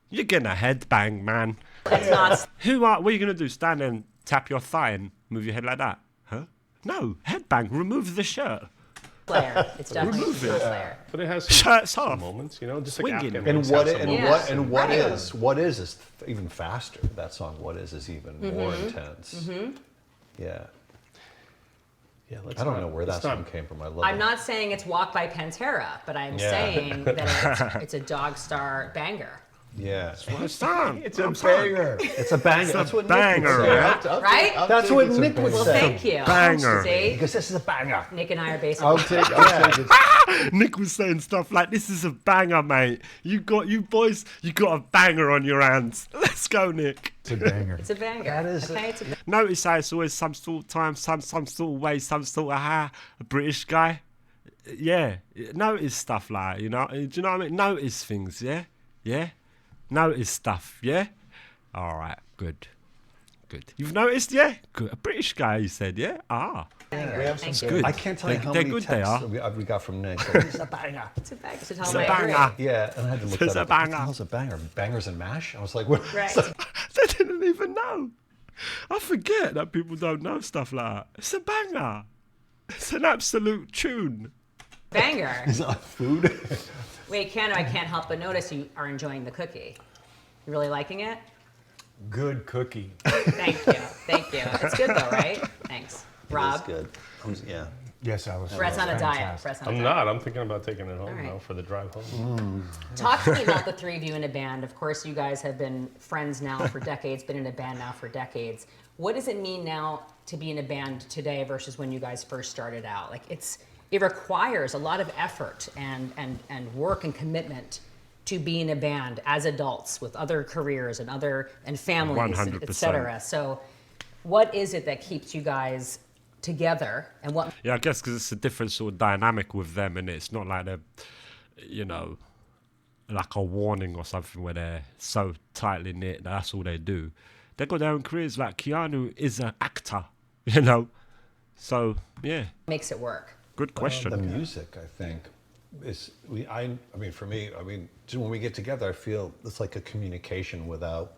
You're gonna headbang, man. It's not. What are you gonna do? Stand and tap your thigh and move your head like that? Huh? No, headbang. Remove the shirt. Slayer. It's definitely Slayer. But it has Shirts some off. moments, you know, just Swinging. like Afghan And Wings what have some and moments. what what is even faster. That song, What is even more intense. Yeah. Yeah, I don't know where that song came from. I love I'm it. not saying it's Walk by Pantera, but I'm saying that it's a Dogstar banger. Yeah. It's time. it's a banger. It's a banger. That's what banger. Nick would say. Right? That's what Nick would Well, say. thank you. Banger. See? Because this is a banger. Nick and I are basically. I'll take it. Nick was saying stuff like, "This is a banger, mate. You boys, you got a banger on your hands. Let's go, Nick." It's a banger. It's a banger. That is okay, it's a Notice how it's always some sort of time, some sort of way, some sort of a British guy. Yeah, notice stuff like, you know. Do you know what I mean? Notice things, yeah, yeah. Notice stuff, yeah. All right, good. You've noticed, yeah. Good. A British guy, you said, yeah. Ah, banger. We have Thank some you. good. I can't tell you how They're many good they texts are. we got from Nick. It's a banger. It's a banger. So tell It's him a I agree. banger. Yeah, and I had to look It's that a up. What the banger. hell's a banger? Bangers and mash? I was like, what? Right. they didn't even know. I forget that people don't know stuff like that. It's a banger. It's an absolute tune. Banger. It's not food. Wait, Keanu, I can't help but notice you are enjoying the cookie. You really liking it? Good cookie. Thank you. Thank you. It's good though, right? Thanks. Rob. It's good. Yeah. Yes, I was. Brett's on a diet. Fantastic. Brett's on a I'm diet. not. I'm thinking about taking it home All right. now for the drive home. Talk to me about the three of you in a band. Of course, you guys have been friends now for decades, been in a band now for decades. What does it mean now to be in a band today versus when you guys first started out? Like it requires a lot of effort and work and commitment to be in a band as adults with other careers and families, 100%. et cetera. So what is it that keeps you guys together and what Yeah, I guess because it's a different sort of dynamic with them, and it's not like they're, you know, like a warning or something where they're so tightly knit that that's all they do. They got their own careers. Like Keanu is an actor, you know. So yeah, Makes it work. good question. The music, I think, I mean, for me, just when we get together, I feel it's like a communication without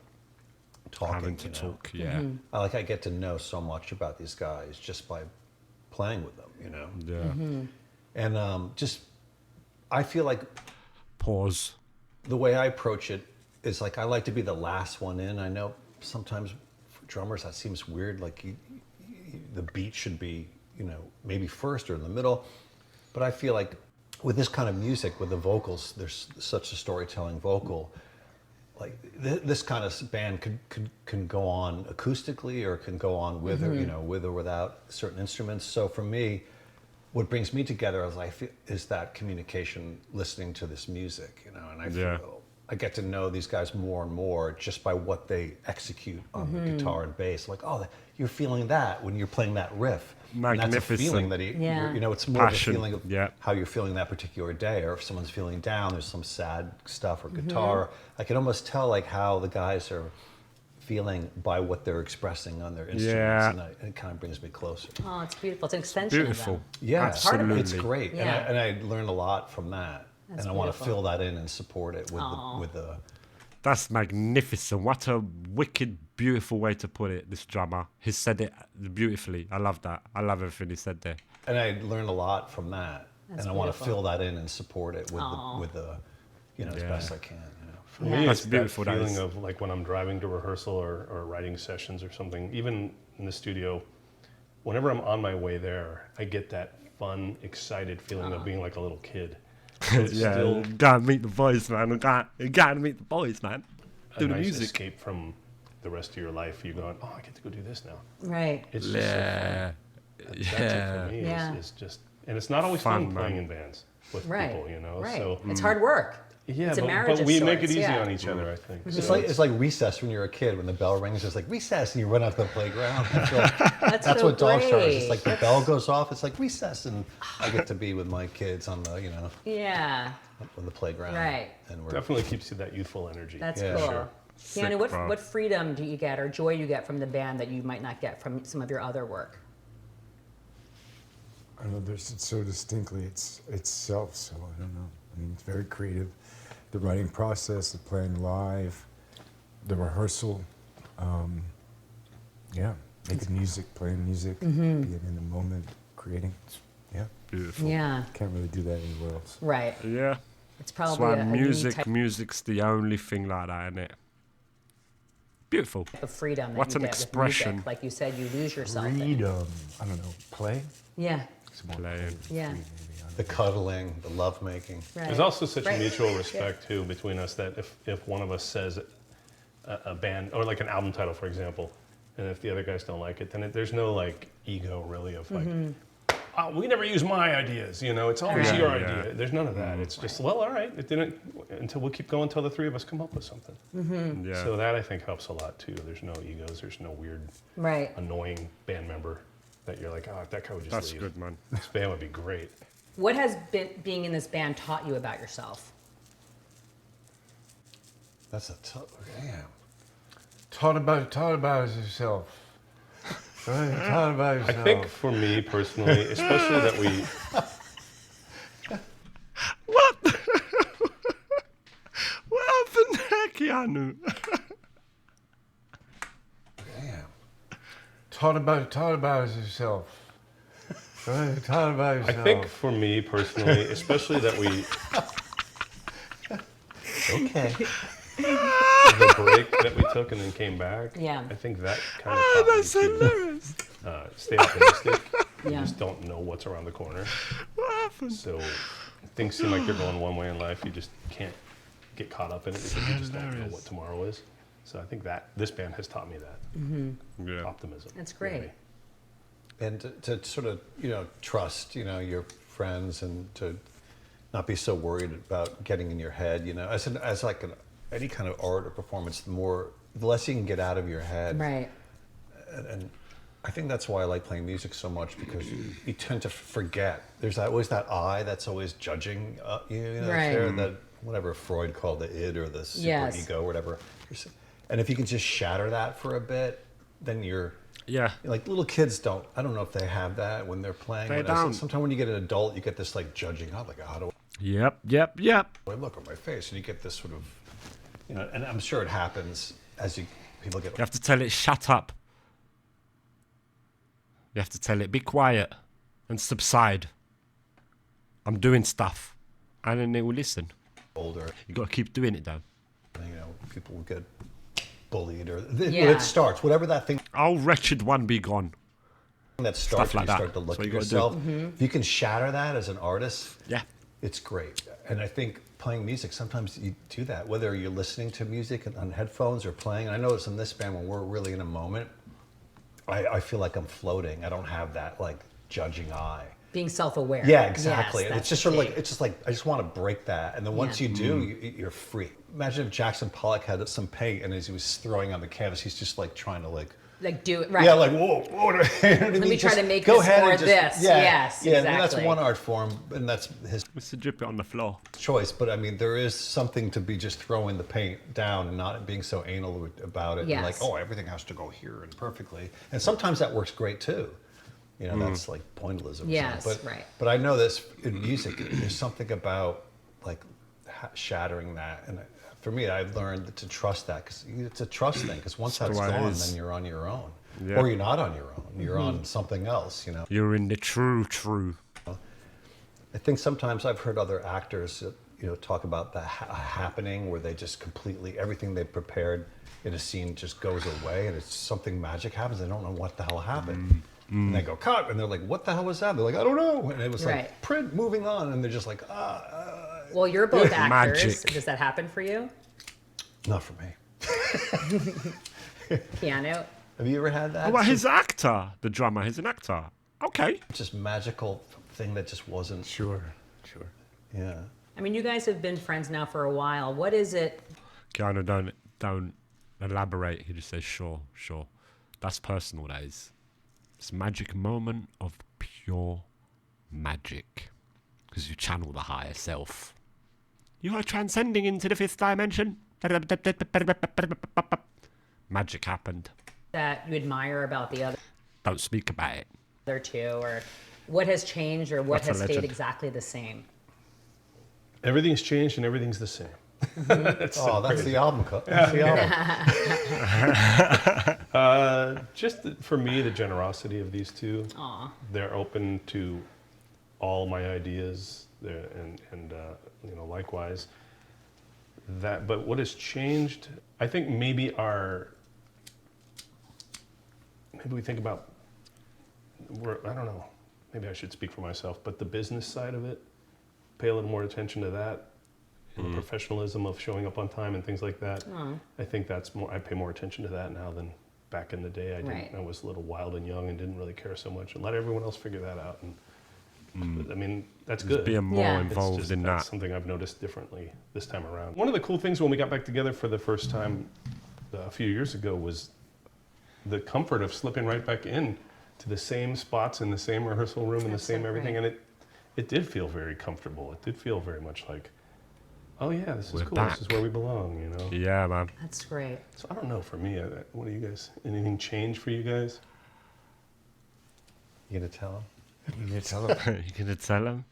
talking. Having to talk, yeah. I get to know so much about these guys just by playing with them, you know. Yeah. And I feel like Pause. the way I approach it is like I like to be the last one in. I know sometimes for drummers that seems weird, like the beat should be, you know, maybe first or in the middle. But I feel like with this kind of music, with the vocals, there's such a storytelling vocal. Like this kind of band can go on acoustically or can go on with or, you know, with or without certain instruments. So for me, what brings me together is that communication, listening to this music, you know, and I feel I get to know these guys more and more just by what they execute on the guitar and bass. Like, oh, you're feeling that when you're playing that riff. Magnificent. And that's a feeling that you know, it's more Passion. of a feeling of how you're feeling that particular day, or if someone's feeling down, there's some sad stuff or guitar. I can almost tell like how the guys are feeling by what they're expressing on their instruments, and it kind of brings me closer. Oh, it's beautiful. It's an extension Beautiful. of them. Yeah, Absolutely. it's great, Yeah. and I learned a lot from that, That's and I want to beautiful. fill that in and support it with the. That's magnificent. What a wicked, beautiful way to put it, this drummer. He said it beautifully. I love that. I love everything he said there. And I learned a lot from that, That's and I want to beautiful. fill that in and support it with the, you know, as best I can. You know. For me, That's it's beautiful, that that feeling is. of like when I'm driving to rehearsal or writing sessions or something, even in the studio, whenever I'm on my way there, I get that fun, excited feeling of being like a little kid. So it's Yeah, still you gotta meet the boys, man. You gotta meet the boys, man. a Do the nice music. escape from the rest of your life. You're going, oh, I get to go do this now. Right. It's just so fun. That's it for me. Yeah. Is just, and it's not always Fun, fun playing man. in bands with Right. people, you know. Right. So It's hard work. yeah, It's a but, marriage but of we make it sorts, easy yeah. on each other, I think. It's So like recess when you're a kid. When the bell rings, it's like recess, and you run out to the playground. I feel like that's so what Dogstar is. It's great. like the bell goes off. It's like recess, and I get to be with my kids on the, you know, Yeah. on the playground. Right. And we're definitely keeps you that youthful energy. That's Yeah, cool. sure. Keanu, Sick, bro. what freedom do you get or joy you get from the band that you might not get from some of your other work? I don't know, there's so distinctly itself, so I don't know. I mean, it's very creative. The writing process, the playing live, the rehearsal, making music, playing music, being in the moment, creating. Yeah, Beautiful. Yeah. can't really do that anywhere else. Right. Yeah. It's That's probably why a unique type music's the only thing like that, isn't it? Beautiful. of freedom that What you an get with expression. music. Like you said, you lose yourself. in it. Freedom. I don't know, play? Yeah. It's more Playing. Yeah. maybe, I don't the cuddling, the love making. Right. There's also such Right. a mutual respect too between us that if one of us says a band or like an album title, for example, and if the other guys don't like it, then there's no like ego really of like, oh, we never use my ideas, you know. It's always Right. your Yeah. idea. There's none of that. It's just well, all right. It didn't until we'll keep going until the three of us come up with something. Yeah. So that I think helps a lot too. There's no egos. There's no weird, Right. annoying band member that you're like, oh, if that guy would just That's leave. good, man. This band would be great. What has being in this band taught you about yourself? That's a tough. Damn. Taught about yourself. Taught about yourself. I think for me personally, especially that we What? What happened there, Keanu? Damn. Taught about yourself. Taught about yourself. I think for me personally, especially that we Okay. the break that we took and then came back. Yeah. I think that kind of taught me That's hilarious. to stay optimistic. You Yeah. just don't know what's around the corner. What happened? So things seem like they're going one way in life. You just can't get caught up in it because you just don't know hilarious. what tomorrow is. So I think that this band has taught me that Yeah. optimism. That's great. maybe. And to sort of, you know, trust, you know, your friends and to not be so worried about getting in your head, you know, as like any kind of art or performance, the less you can get out of your head. Right. And I think that's why I like playing music so much, because you tend to forget. There's always that eye that's always judging you know, Right. there, that whatever Freud called the id or the super Yes. ego or whatever. And if you can just shatter that for a bit, then you're like little kids don't. I don't know if they have that when they're playing. They don't. Sometimes when you get an adult, you get this like judging. Oh, like how do Yep. I look at my face? And you get this sort of, you know. And I'm sure it happens as people get. You have to tell it, shut up. You have to tell it, be quiet and subside. I'm doing stuff. And then they will listen. Older. You got to keep doing it, though. You know, people will get bullied or Yeah. it starts, whatever that thing Oh, wretched one, be gone. that starts like when you that. start to look That's what at you gotta do. yourself. If you can shatter that as an artist, Yeah. it's great. And I think playing music, sometimes you do that, whether you're listening to music on headphones or playing. And I notice in this band, when we're really in a moment, I feel like I'm floating. I don't have that like judging eye. Being self-aware. Yeah, exactly. Yes, And it's just sort of like, it's just like, I just want to break that. And then once you do, you're free. Imagine if Jackson Pollock had some paint and as he was throwing on the canvas, he's just like trying to like, do it right. yeah, like, whoa. Let me try to make this or this. Yeah, Yes, yeah, and that's exactly. one art form, and that's his Mr. Drip it on the floor. choice. But I mean, there is something to be just throwing the paint down and not being so anal about it. Yes. And like, oh, everything has to go here and perfectly. And sometimes that works great too. You know, that's like pointillism. Yes, but, right. But I know this in music, there's something about like shattering that. And for me, I've learned to trust that because it's a trust thing. Because once that's the way it gone, is. then you're on your own. Yeah. Or you're not on your own. You're on something else, you know. You're in the true. I think sometimes I've heard other actors, you know, talk about the happening where they just completely, everything they prepared in a scene just goes away and it's something magic happens. They don't know what the hell happened. And they go, cut. And they're like, what the hell was that? They're like, I don't know. And it was Right. like, print, moving on. And they're just like, Well, you're both actors. Magic. Does that happen for you? not for me. Piano? Have you ever had that? Oh, well, he's an actor. The drummer, he's an actor. Okay. Just magical thing that just wasn't. Sure. Yeah. I mean, you guys have been friends now for a while. What is it? Keanu, don't elaborate. He just says, sure. That's personal, that is. It's a magic moment of pure magic. Because you channel the higher self. You are transcending into the fifth dimension. Magic happened. That you admire about the Don't speak about it. other two, or what has changed, or what That's a has stayed legend. exactly the same? Everything's changed and everything's the same. That's Oh, that's the album. That's the album. For me, the generosity of these two. Aw. They're open to all my ideas, and you know, likewise. But what has changed? I think maybe we think about. I don't know. Maybe I should speak for myself, but the business side of it, pay a little more attention to that, and the professionalism of showing up on time and things like that. I think that's more. I pay more attention to that now than back in the day. I didn't. Right. I was a little wild and young and didn't really care so much, and let everyone else figure that out. And I mean, that's good. Being more Yeah. It's involved just- in that's that. something I've noticed differently this time around. One of the cool things when we got back together for the first time a few years ago was the comfort of slipping right back in to the same spots in the same rehearsal room and the That's same so everything, great. and it did feel very comfortable. It did feel very much like, oh yeah, this is We're cool. This is back. where we belong, you know. Yeah, man. That's great. So I don't know. For me, what do you guys? Anything change for you guys? You gonna tell him? You can tell them. You gonna tell him?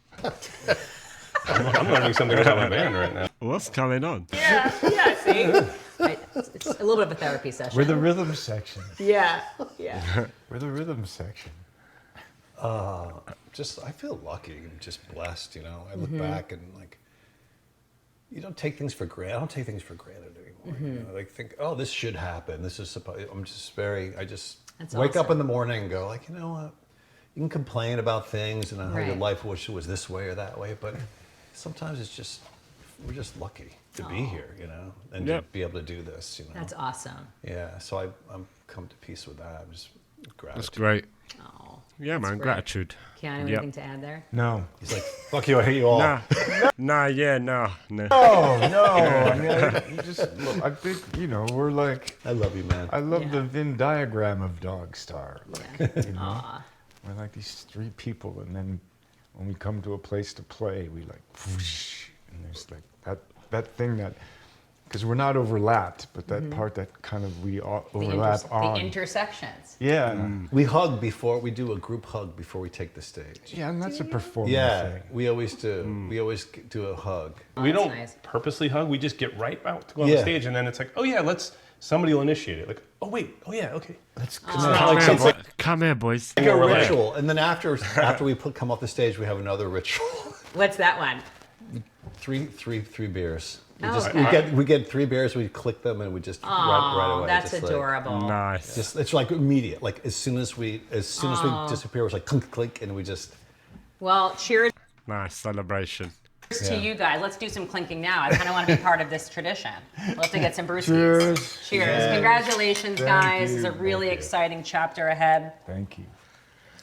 I'm learning something about my band right now. What's going on? Yeah, see? It's a little bit of a therapy session. We're the rhythm section. yeah. We're the rhythm section. I feel lucky and just blessed, you know. I look back and like, you don't take things for granted. I don't take things for granted anymore. You know, like think, oh, this should happen. This is supposed. I just That's wake up awesome. in the morning and go like, you know what? You can complain about things and how your Right. life wish it was this way or that way, but sometimes we're just lucky to be here, you know, and Yep. to be able to do this, you know. That's awesome. Yeah, so I'm come to peace with that. I'm just gratitude. That's great. Oh. Yeah, man. great. Gratitude. Keanu, Yep. anything to add there? No. He's like, fuck you, I hate you all. No. No. Oh no! I mean, you just look. I think we're like. I love you, man. I love Yeah. the Venn diagram of Dogstar. Yeah. You know, Aw. we're like these three people, and then when we come to a place to play, we like, whoosh, and there's like that thing that, because we're not overlapped, but that part that kind of we all overlap on. The intersections. Yeah. We hug before, we do a group hug before we take the stage. Yeah, and that's a performance Yeah, thing. we always do. We always do a hug. We that's don't nice. purposely hug. We just get right out to go on the stage, and then it's like, oh yeah, somebody will initiate it. Like, oh wait, oh yeah, okay. Let's Come here, boys. like a ritual, and then after we come off the stage, we have another ritual. What's that one? Three beers. Okay. We get 3 beers. We click them, and we just right away. That's just adorable. Nice. Just it's like immediate. Like as soon as we disappear, it's like clink clink, and we just. Well, cheers Nice celebration. to you guys. Let's do some clinking now. I kind of want to be part of this tradition. We'll have to get some brewskis. Cheers. Cheers. Yes. Congratulations, Thank guys. you. It's a really Thank you. exciting chapter ahead. Thank you.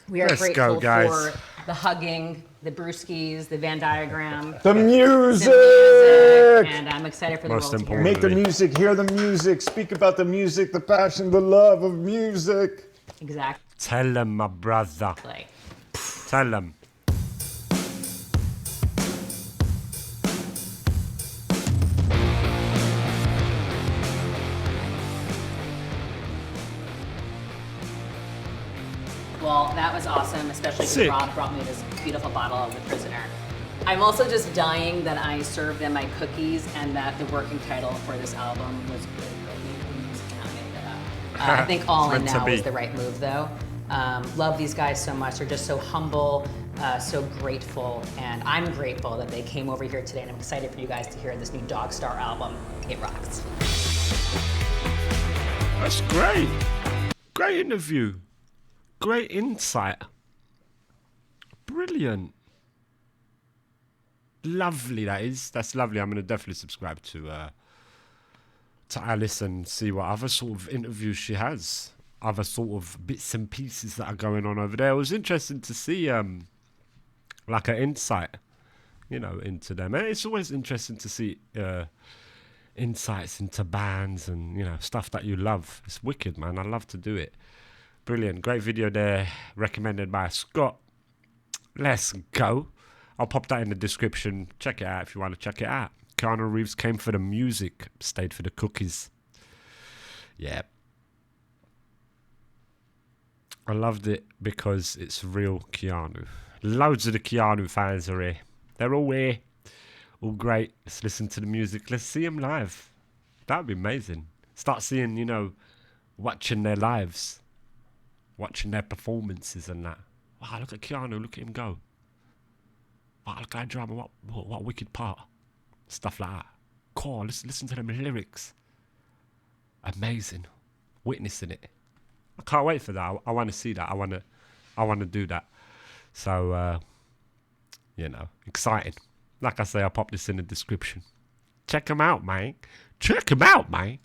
We are Let's grateful go, guys. for the hugging, the brewskis, the Venn diagram, The the music! music, and I'm excited for the Most world to hear important. it. Make the music, hear the music, speak about the music, the passion, the love of music. Exactly. Tell them, my brother. Tell them. Well, that was awesome, especially because Sick. Rob brought me this beautiful bottle of The Prisoner. I'm also just dying that I served them my cookies and that the working title for this album was Good Cookie. I'm just kinda making it up. I think All In Meant to Now be. was the right move, though. Love these guys so much. They're just so humble, so grateful, and I'm grateful that they came over here today, and I'm excited for you guys to hear this new Dogstar album. It rocks. That's great. Great interview. Great insight. Brilliant. Lovely, that is. That's lovely. I'm going to definitely subscribe to Alice and see what other sort of interviews she has. Other sort of bits and pieces that are going on over there. It was interesting to see like an insight, into them. And it's always interesting to see insights into bands and, stuff that you love. It's wicked, man. I love to do it. Brilliant. Great video there, recommended by Scott. Let's go. I'll pop that in the description. Check it out if you want to check it out. Keanu Reeves came for the music, stayed for the cookies. Yeah. I loved it because it's real Keanu. Loads of the Keanu fans are here. They're all here. All great. Let's listen to the music. Let's see them live. That would be amazing. Start seeing, watching their lives. Watching their performances and that. Wow, look at Keanu. Look at him go. Wow, look at that drama. What a wicked part. Stuff like that. Cool. Listen to them lyrics. Amazing. Witnessing it. I can't wait for that. I want to see that. I want to do that. So, exciting. Like I say, I'll pop this in the description. Check them out, man. Check them out, man.